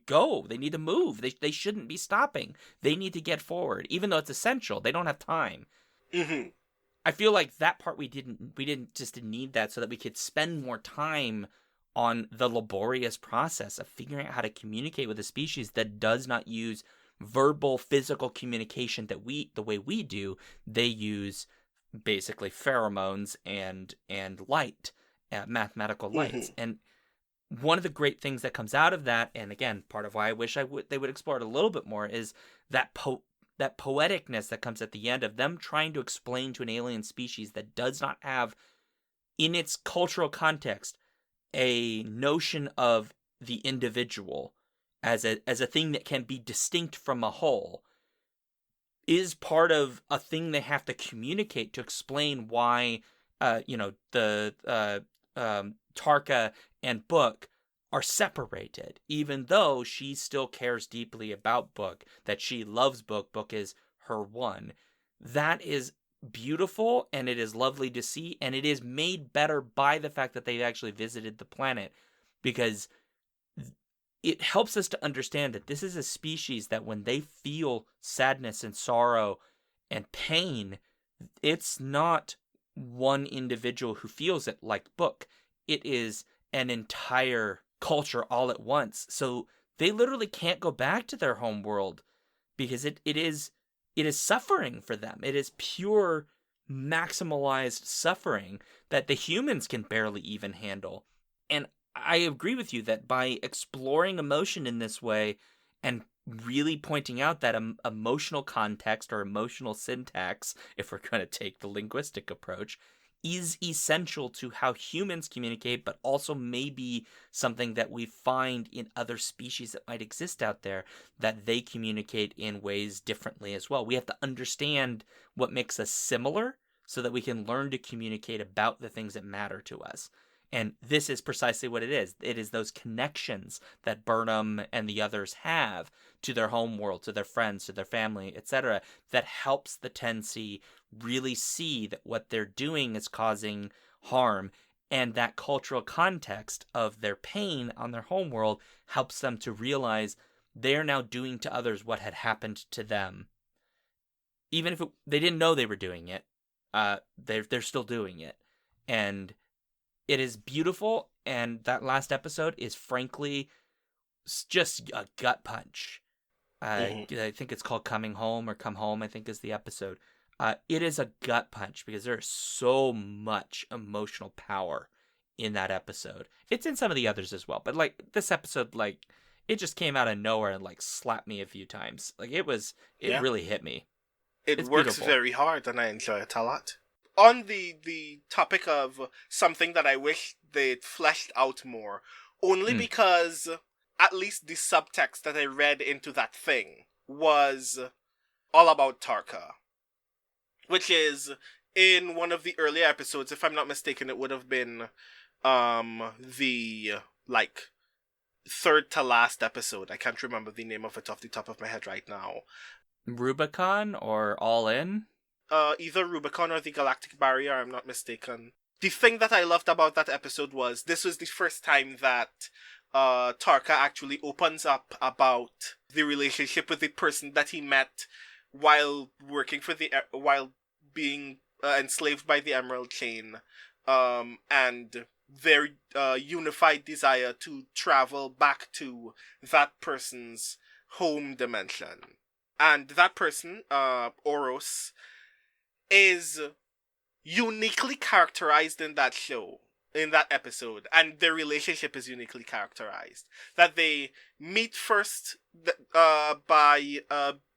go. They need to move. They shouldn't be stopping. They need to get forward, even though it's essential. They don't have time. I feel like that part we didn't need that, so that we could spend more time on the laborious process of figuring out how to communicate with a species that does not use verbal, physical communication the way we do. They use basically pheromones and light, mathematical lights. And one of the great things that comes out of that, and again, part of why I wish they would explore it a little bit more, is that that poeticness that comes at the end of them trying to explain to an alien species that does not have, in its cultural context, a notion of the individual as a thing that can be distinct from a whole, is part of a thing they have to communicate to explain why, Tarka and Book are separated, even though she still cares deeply about Book, that she loves Book. Book is her one. That is beautiful, and it is lovely to see, and it is made better by the fact that they've actually visited the planet, because it helps us to understand that this is a species that when they feel sadness and sorrow and pain, it's not one individual who feels it like Book. It is an entire culture all at once. So they literally can't go back to their home world because it is suffering for them. It is pure maximalized suffering that the humans can barely even handle. And I agree with you that by exploring emotion in this way and really pointing out that emotional context or emotional syntax, if we're going to take the linguistic approach, is essential to how humans communicate, but also maybe something that we find in other species that might exist out there, that they communicate in ways differently as well. We have to understand what makes us similar so that we can learn to communicate about the things that matter to us. And this is precisely what it is. It is those connections that Burnham and the others have to their home world, to their friends, to their family, etc., that helps the Tensi really see that what they're doing is causing harm. And that cultural context of their pain on their home world helps them to realize they're now doing to others what had happened to them. Even if they didn't know they were doing it, they're still doing it. And it is beautiful, and that last episode is frankly just a gut punch. I think it's called Coming Home or Come Home, I think is the episode. It is a gut punch because there's so much emotional power in that episode. It's in some of the others as well, but like this episode, like it just came out of nowhere and like slapped me a few times. Like it really hit me. It's works beautiful. Very hard, and I enjoy it a lot. On the topic of something that I wish they'd fleshed out more, only because at least the subtext that I read into that thing was all about Tarka. Which is, in one of the earlier episodes, if I'm not mistaken, it would have been the, like, third to last episode. I can't remember the name of it off the top of my head right now. Rubicon or All In? Either Rubicon or the Galactic Barrier, I'm not mistaken. The thing that I loved about that episode was this was the first time that Tarka actually opens up about the relationship with the person that he met while working for while being enslaved by the Emerald Chain, and their unified desire to travel back to that person's home dimension. And that person, Oros, is uniquely characterized in that show, in that episode, and their relationship is uniquely characterized. That they meet first by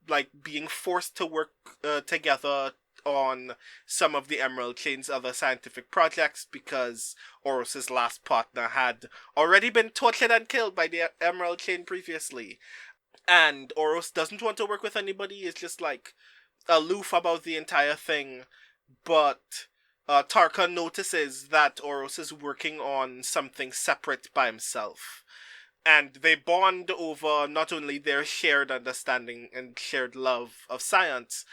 like being forced to work together on some of the Emerald Chain's other scientific projects because Oros's last partner had already been tortured and killed by the Emerald Chain previously. And Oros doesn't want to work with anybody, is just like aloof about the entire thing, but Tarka notices that Oros is working on something separate by himself. And they bond over not only their shared understanding and shared love of science,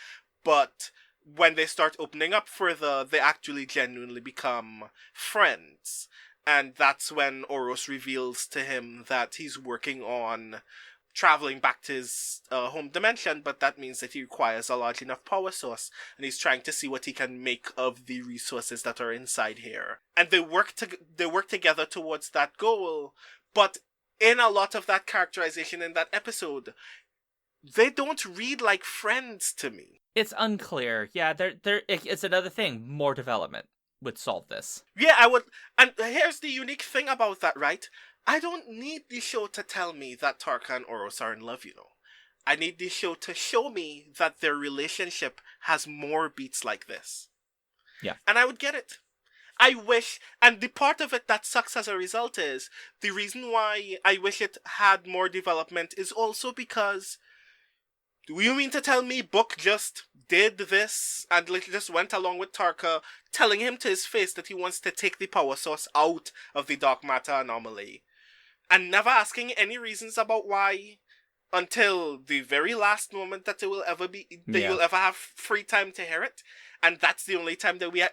but when they start opening up further, they actually genuinely become friends. And that's when Oros reveals to him that he's working on traveling back to his home dimension, but that means that he requires a large enough power source, and he's trying to see what he can make of the resources that are inside here. And they work together towards that goal, but in a lot of that characterization in that episode, they don't read like friends to me. It's unclear. Yeah, it's another thing. More development would solve this. Yeah, I would. And here's the unique thing about that, right? I don't need the show to tell me that Tarka and Oros are in love, you know. I need the show to show me that their relationship has more beats like this. Yeah. And I would get it. I wish, and the part of it that sucks as a result is, the reason why I wish it had more development is also because, do you mean to tell me Book just did this and just went along with Tarka, telling him to his face that he wants to take the power source out of the dark matter anomaly, and never asking any reasons about why until the very last moment that you'll ever have free time to hear it? And that's the only time that we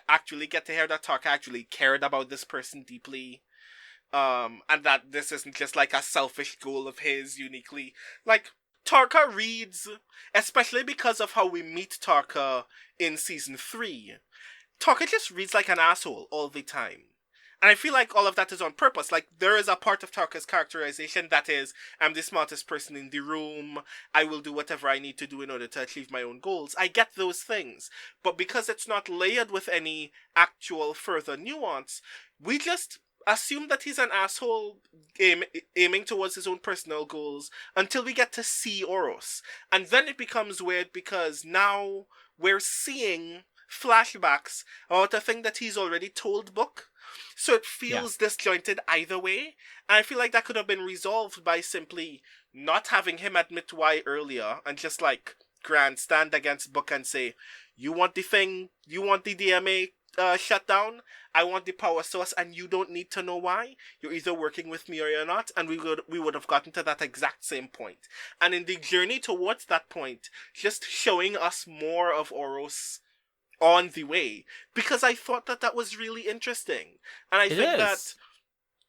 actually get to hear that Tarka actually cared about this person deeply. And that this isn't just like a selfish goal of his uniquely. Like, Tarka reads, especially because of how we meet Tarka in season 3, Tarka just reads like an asshole all the time. And I feel like all of that is on purpose. Like, there is a part of Tarka's characterization that is, I'm the smartest person in the room, I will do whatever I need to do in order to achieve my own goals. I get those things. But because it's not layered with any actual further nuance, we just assume that he's an asshole aiming towards his own personal goals until we get to see Oros. And then it becomes weird because now we're seeing flashbacks about a thing that he's already told Book. So it feels disjointed either way. And I feel like that could have been resolved by simply not having him admit why earlier and just like grandstand against Book and say, you want the thing, you want the DMA shut down, I want the power source, and you don't need to know why. You're either working with me or you're not, and we would have gotten to that exact same point. And in the journey towards that point, just showing us more of Oros on the way, because I thought that was really interesting, and I think that,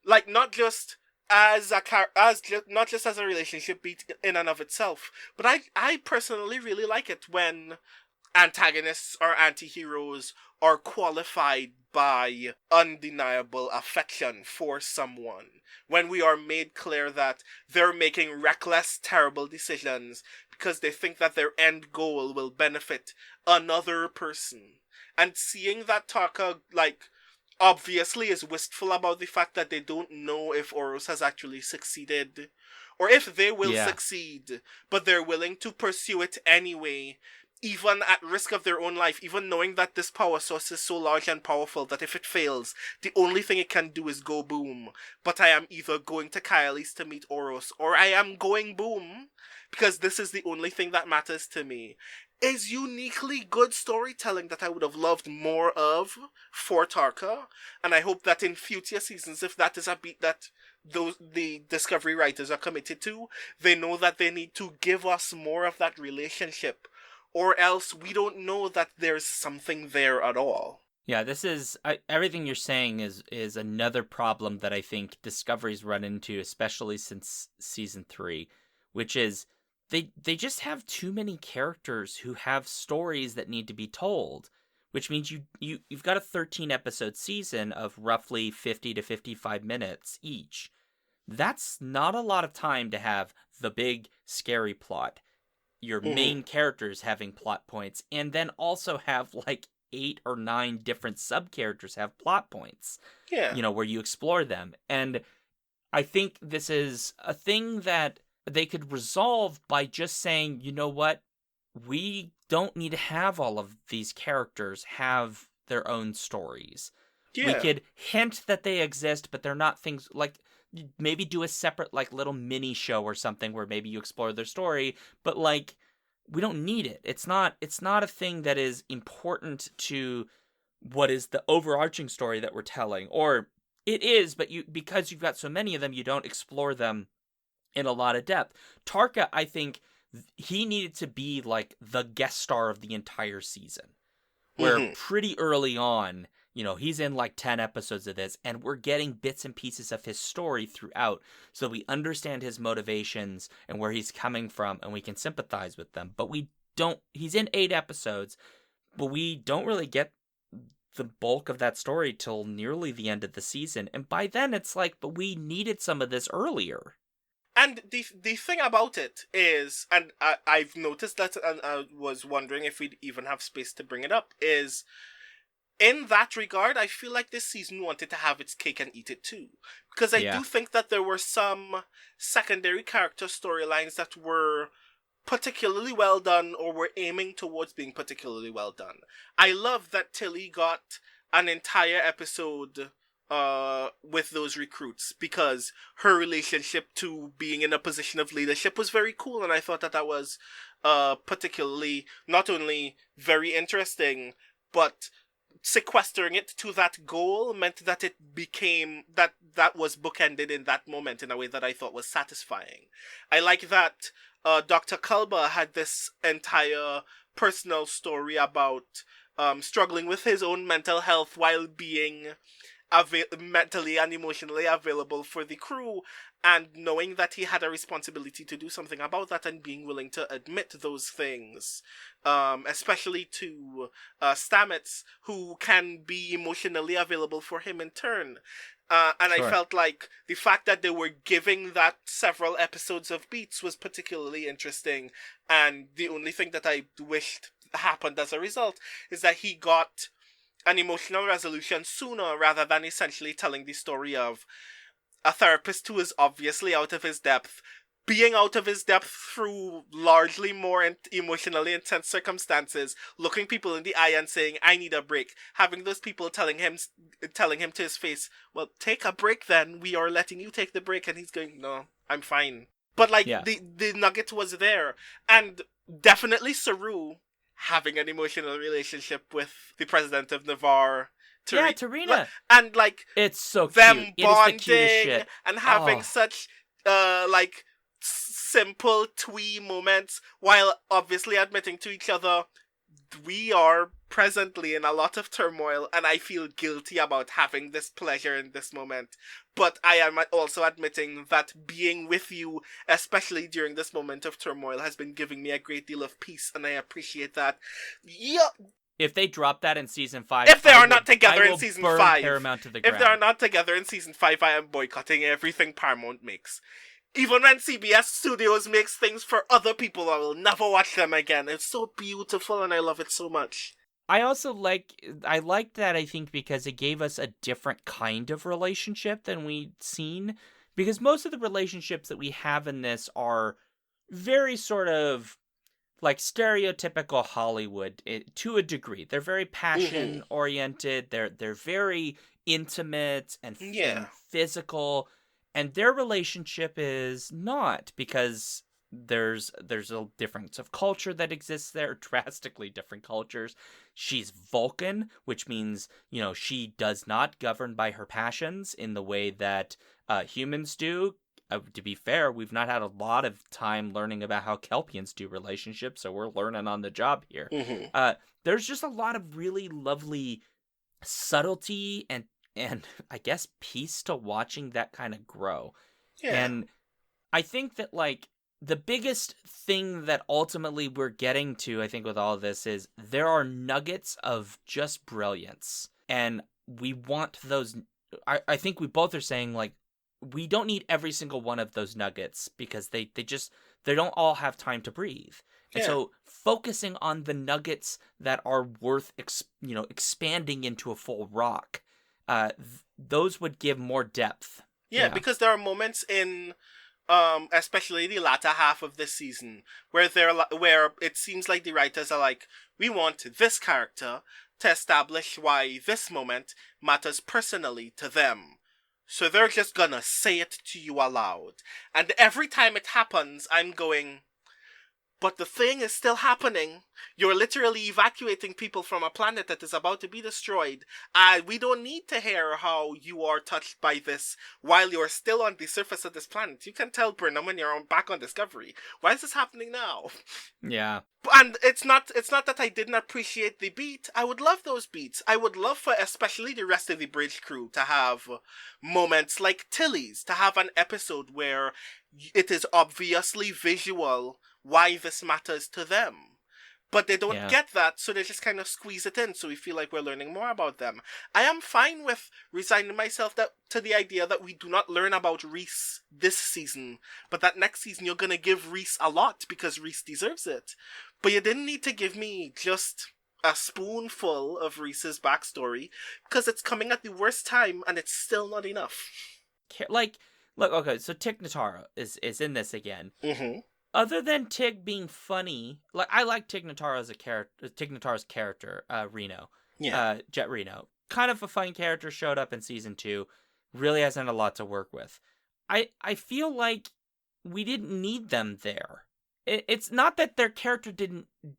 like, not just as not just as a relationship beat in and of itself, but I personally really like it when antagonists or anti-heroes are qualified by undeniable affection for someone. When we are made clear that they're making reckless, terrible decisions because they think that their end goal will benefit another person. And seeing that Tarka, like, obviously is wistful about the fact that they don't know if Oros has actually succeeded, or if they will succeed, but they're willing to pursue it anyway, even at risk of their own life, even knowing that this power source is so large and powerful that if it fails, the only thing it can do is go boom. But I am either going to Kylie's to meet Oros, or I am going boom, because this is the only thing that matters to me, is uniquely good storytelling that I would have loved more of for Tarka. And I hope that in future seasons, if that is a beat that the Discovery writers are committed to, they know that they need to give us more of that relationship, or else we don't know that there's something there at all. Yeah, this is everything you're saying is another problem that I think Discovery's run into, especially since season 3, which is they just have too many characters who have stories that need to be told, which means you've got a 13 episode season of roughly 50 to 55 minutes each. That's not a lot of time to have the big scary plot, your main characters having plot points, and then also have like 8 or 9 different sub-characters have plot points. Yeah. Where you explore them. And I think this is a thing that they could resolve by just saying, you know what? We don't need to have all of these characters have their own stories. Yeah. We could hint that they exist, but they're not things like, maybe do a separate like little mini show or something where maybe you explore their story, but like we don't need it. It's not a thing that is important to what is the overarching story that we're telling. Or it is, but because you've got so many of them, you don't explore them in a lot of depth. Tarka, I think he needed to be like the guest star of the entire season. Where pretty early on, he's in like 10 episodes of this, and we're getting bits and pieces of his story throughout, so we understand his motivations and where he's coming from, and we can sympathize with them. But he's in 8 episodes, but we don't really get the bulk of that story till nearly the end of the season. And by then it's like, but we needed some of this earlier. And the thing about it is, and I've noticed that, and I was wondering if we'd even have space to bring it up, is in that regard, I feel like this season wanted to have its cake and eat it too. Because I do think that there were some secondary character storylines that were particularly well done, or were aiming towards being particularly well done. I love that Tilly got an entire episode with those recruits, because her relationship to being in a position of leadership was very cool, and I thought that was particularly not only very interesting, but sequestering it to that goal meant that it became that was bookended in that moment in a way that I thought was satisfying. I like that Dr. Kalba had this entire personal story about struggling with his own mental health while being mentally and emotionally available for the crew, and knowing that he had a responsibility to do something about that and being willing to admit those things, especially to Stamets, who can be emotionally available for him in turn. And Sure. I felt like the fact that they were giving that several episodes of beats was particularly interesting, and the only thing that I wished happened as a result is that he got an emotional resolution sooner, rather than essentially telling the story of a therapist who is obviously out of his depth, being out of his depth through largely more emotionally intense circumstances, looking people in the eye and saying, "I need a break," having those people telling him to his face, "Well, take a break then, we are letting you take the break," and he's going, "No, I'm fine." But like, Yeah. the nugget was there, and definitely Saru having an emotional relationship with the president of Navarre. Yeah, Tarina. And like, It's so them cute. It is the cutest bonding shit. and having Oh. such like simple twee moments, while obviously admitting to each other, we are presently in a lot of turmoil, and I feel guilty about having this pleasure in this moment. But I am also admitting that being with you, especially during this moment of turmoil, has been giving me a great deal of peace, and I appreciate that. Yeah. If they drop that in season 5, If they I are will- not together I in will season burn 5, Paramount to the if ground. they are not together in season 5, I am boycotting everything Paramount makes. Even when CBS Studios makes things for other people, I will never watch them again. It's so beautiful and I love it so much. I liked that, I think, because it gave us a different kind of relationship than we'd seen. Because most of the relationships that we have in this are very sort of like stereotypical Hollywood to a degree. They're very passion oriented. They're very intimate and physical, and their relationship is not, because there's a difference of culture that exists there, drastically different cultures. She's Vulcan, which means, she does not govern by her passions in the way that humans do. To be fair, we've not had a lot of time learning about how Kelpians do relationships, so we're learning on the job here. There's just a lot of really lovely subtlety and I guess peace to watching that kind of grow. Yeah. And I think that, like, the biggest thing that ultimately we're getting to, I think, with all of this is there are nuggets of just brilliance, and we want those. I think we both are saying, like, we don't need every single one of those nuggets, because they don't all have time to breathe. And so focusing on the nuggets that are worth expanding into a full rock, those would give more depth. Yeah, because there are moments in especially the latter half of this season where it seems like the writers are like, we want this character to establish why this moment matters personally to them. So they're just gonna say it to you aloud. And every time it happens, I'm going, but the thing is still happening. You're literally evacuating people from a planet that is about to be destroyed. We don't need to hear how you are touched by this while you're still on the surface of this planet. You can tell Burnham when you're back on Discovery. Why is this happening now? Yeah. And it's not that I didn't appreciate the beat. I would love those beats. I would love for especially the rest of the bridge crew to have moments like Tilly's, to have an episode where it is obviously visual why this matters to them. But they don't get that, so they just kind of squeeze it in, so we feel like we're learning more about them. I am fine with resigning myself to the idea that we do not learn about Reese this season, but that next season you're gonna give Reese a lot, because Reese deserves it. But you didn't need to give me just a spoonful of Reese's backstory, because it's coming at the worst time, and it's still not enough. Like, look, okay, so Tig Notaro is in this again. Other than Tig being funny, like, I like Tig Notaro's character, Reno. Jet Reno. Kind of a fun character, showed up in season 2. Really hasn't a lot to work with. I feel like we didn't need them there. It's not that their character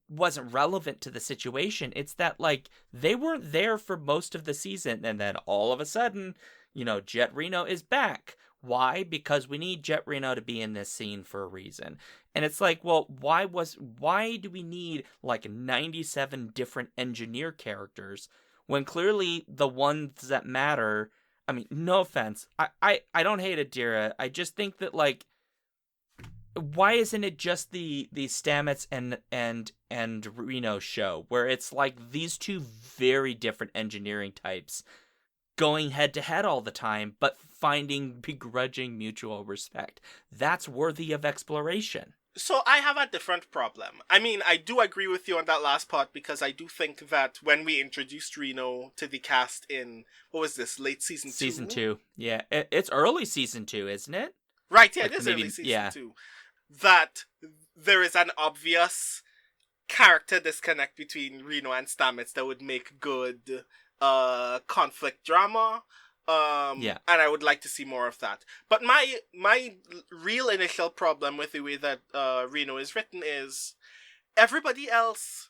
wasn't relevant to the situation. It's that, like, they weren't there for most of the season, and then all of a sudden, Jet Reno is back. Why? Because we need Jet Reno to be in this scene for a reason. And it's like, well, why do we need like 97 different engineer characters when clearly the ones that matter I mean, no offense. I don't hate Adira. I just think that, like, why isn't it just the Stamets and Reno show, where it's like these two very different engineering types going head to head all the time, but finding begrudging mutual respect? That's worthy of exploration. So I have a different problem. I mean, I do agree with you on that last part, because I do think that when we introduced Reno to the cast in, what was this, late season 2? Season 2. Yeah, it's early season 2, isn't it? Right, yeah, Like, it is maybe, early season yeah. 2. That there is an obvious character disconnect between Reno and Stamets that would make good conflict drama. Yeah. And I would like to see more of that. But my real initial problem with the way that Reno is written is everybody else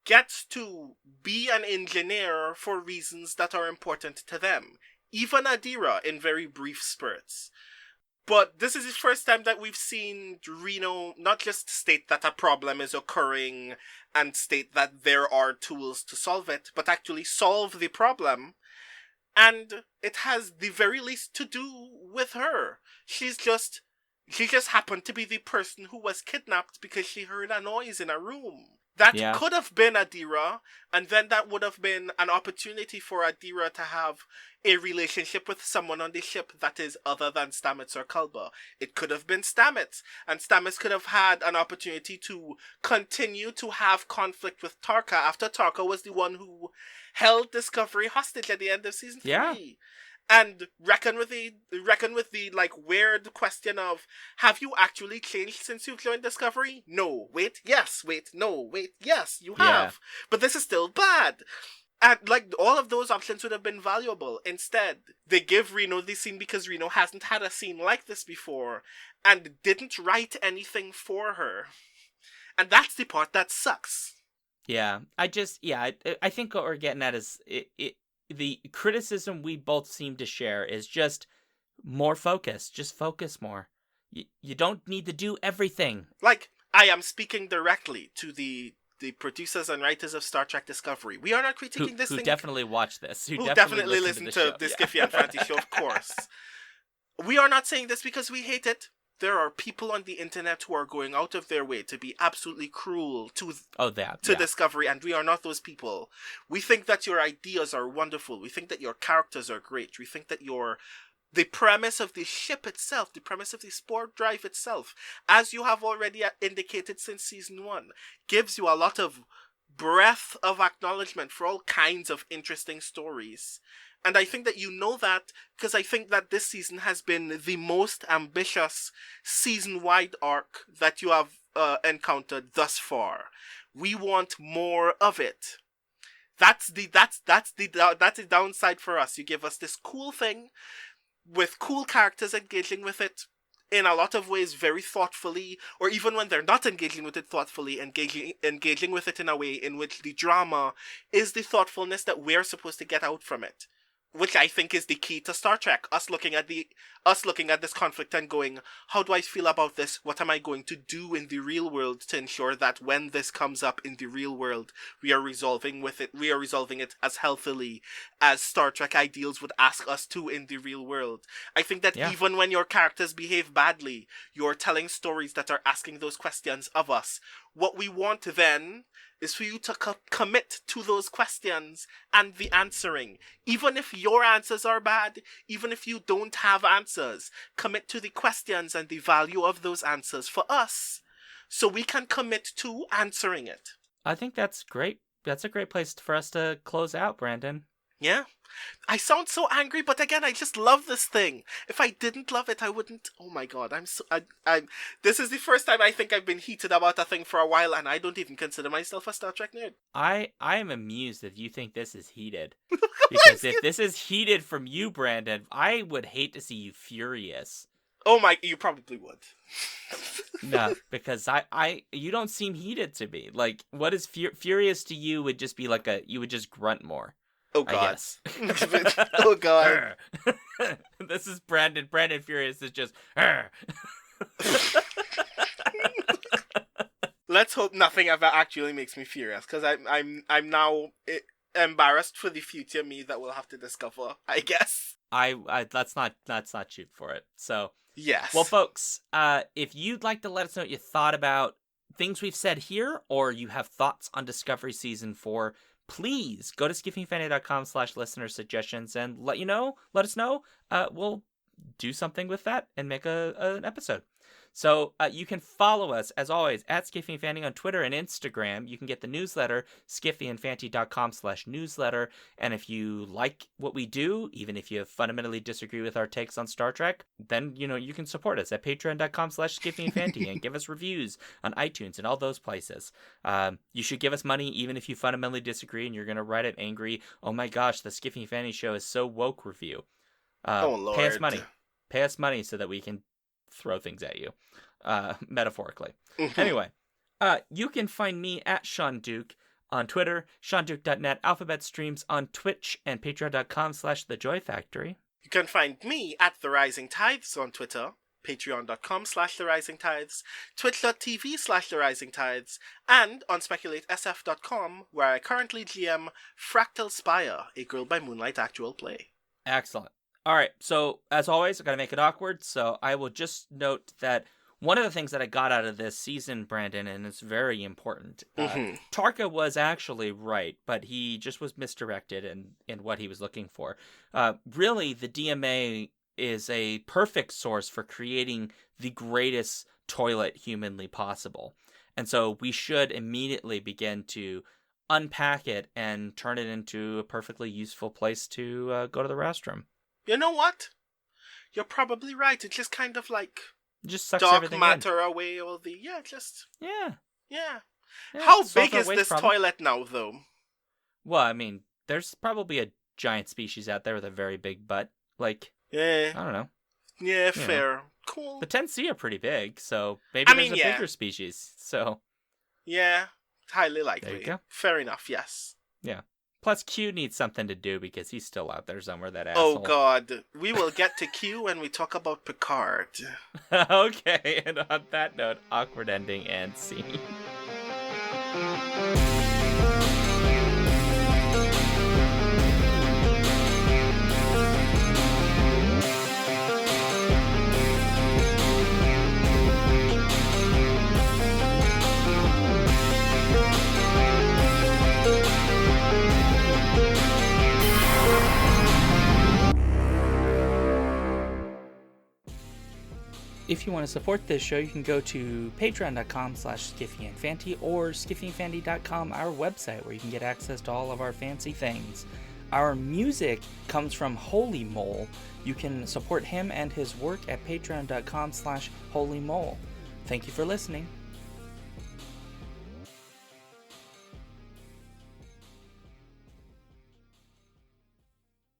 gets to be an engineer for reasons that are important to them. Even Adira in very brief spurts. But this is the first time that we've seen Reno not just state that a problem is occurring and state that there are tools to solve it, but actually solve the problem. And it has the very least to do with her. She just happened to be the person who was kidnapped because she heard a noise in a room. That could have been Adira, and then that would have been an opportunity for Adira to have a relationship with someone on the ship that is other than Stamets or Culber. It could have been Stamets, and Stamets could have had an opportunity to continue to have conflict with Tarka after Tarka was the one who held Discovery hostage at the end of season 3. And reckon with the like weird question of, have you actually changed since you've joined Discovery? No. Wait, yes. Wait, no. Wait, yes, you have. But this is still bad. And like all of those options would have been valuable. Instead, they give Reno the scene because Reno hasn't had a scene like this before and didn't write anything for her. And that's the part that sucks. Yeah, I think what we're getting at is the criticism we both seem to share is just more focus. Just focus more. You don't need to do everything. Like, I am speaking directly to the producers and writers of Star Trek Discovery. We are not critiquing this thing. Who definitely watch this. Who definitely listen to the Skiffy and Fancy show, of course. We are not saying this because we hate it. There are people on the internet who are going out of their way to be absolutely cruel to Discovery, and we are not those people. We think that your ideas are wonderful. We think that your characters are great. We think that the premise of the ship itself, the premise of the spore drive itself, as you have already indicated since season 1, gives you a lot of breadth of acknowledgement for all kinds of interesting stories. And I think that you know that because I think that this season has been the most ambitious season-wide arc that you have encountered thus far. We want more of it. That's the downside for us. You give us this cool thing with cool characters engaging with it in a lot of ways very thoughtfully, or even when they're not engaging with it thoughtfully, engaging with it in a way in which the drama is the thoughtfulness that we're supposed to get out from it. Which I think is the key to Star Trek. Us looking at this conflict and going, how do I feel about this? What am I going to do in the real world to ensure that when this comes up in the real world, we are resolving it as healthily as Star Trek ideals would ask us to in the real world. I think that even when your characters behave badly, you're telling stories that are asking those questions of us. What we want then is for you to commit to those questions and the answering. Even if your answers are bad, even if you don't have answers, commit to the questions and the value of those answers for us, so we can commit to answering it. I think that's great. That's a great place for us to close out, Brandon. Yeah. I sound so angry, but again, I just love this thing. If I didn't love it, I wouldn't. Oh my god, this is the first time I think I've been heated about a thing for a while, and I don't even consider myself a Star Trek nerd. I am amused that you think this is heated. Because if this is heated from you, Brandon, I would hate to see you furious. Oh my, you probably would. No, because you don't seem heated to me. Like, what is furious to you would just be like you would just grunt more. Oh god. Oh god. This is Brandon. Brandon Furious is just. Let's hope nothing ever actually makes me furious, because I'm now embarrassed for the future me that we'll have to discover, I guess. I that's not shoot for it. So, Yes. well, folks, if you'd like to let us know what you thought about things we've said here, or you have thoughts on Discovery Season 4, please go to skiffyandfanty.com/listener suggestions and let us know. We'll do something with that and make an episode. So you can follow us, as always, at Skiffy and Fanty on Twitter and Instagram. You can get the newsletter, skiffyandfanty.com/newsletter. And if you like what we do, even if you fundamentally disagree with our takes on Star Trek, then, you can support us at patreon.com/skiffyandfanty and give us reviews on iTunes and all those places. You should give us money even if you fundamentally disagree and you're going to write it angry, "Oh my gosh, the Skiffy and Fanty show is so woke" review. Oh, Lord. Pay us money. Pay us money so that we can throw things at you, metaphorically. Anyway, you can find me at Sean Duke on Twitter, SeanDuke.net, Alphabet Streams on Twitch, and Patreon.com/TheJoyFactory. You can find me at The Rising Tides on Twitter, Patreon.com/TheRisingTides, Twitch.tv/TheRisingTides, and on SpeculateSF.com, where I currently GM Fractal Spire, a Girl by Moonlight actual play. Excellent. All right, so as always, I've got to make it awkward, so I will just note that one of the things that I got out of this season, Brandon, and it's very important, Tarka was actually right, but he just was misdirected in what he was looking for. Really, the DMA is a perfect source for creating the greatest toilet humanly possible. And so we should immediately begin to unpack it and turn it into a perfectly useful place to go to the restroom. You know what? You're probably right. It just kind of just sucks dark everything matter away all the Yeah. How big is this toilet now, though? Well, I mean, there's probably a giant species out there with a very big butt. Yeah. I don't know. Yeah, fair. Cool. The 10C are pretty big, so maybe there's a bigger species. So yeah, highly likely. There you go. Fair enough. Yes. Yeah. Plus, Q needs something to do because he's still out there somewhere, that asshole. Oh, God. We will get to Q when we talk about Picard. Okay, and on that note, awkward ending and scene. If you want to support this show, you can go to patreon.com/skiffyandfanty or skiffyandfanty.com, our website, where you can get access to all of our fancy things. Our music comes from Holy Mole. You can support him and his work at patreon.com/holymole. Thank you for listening.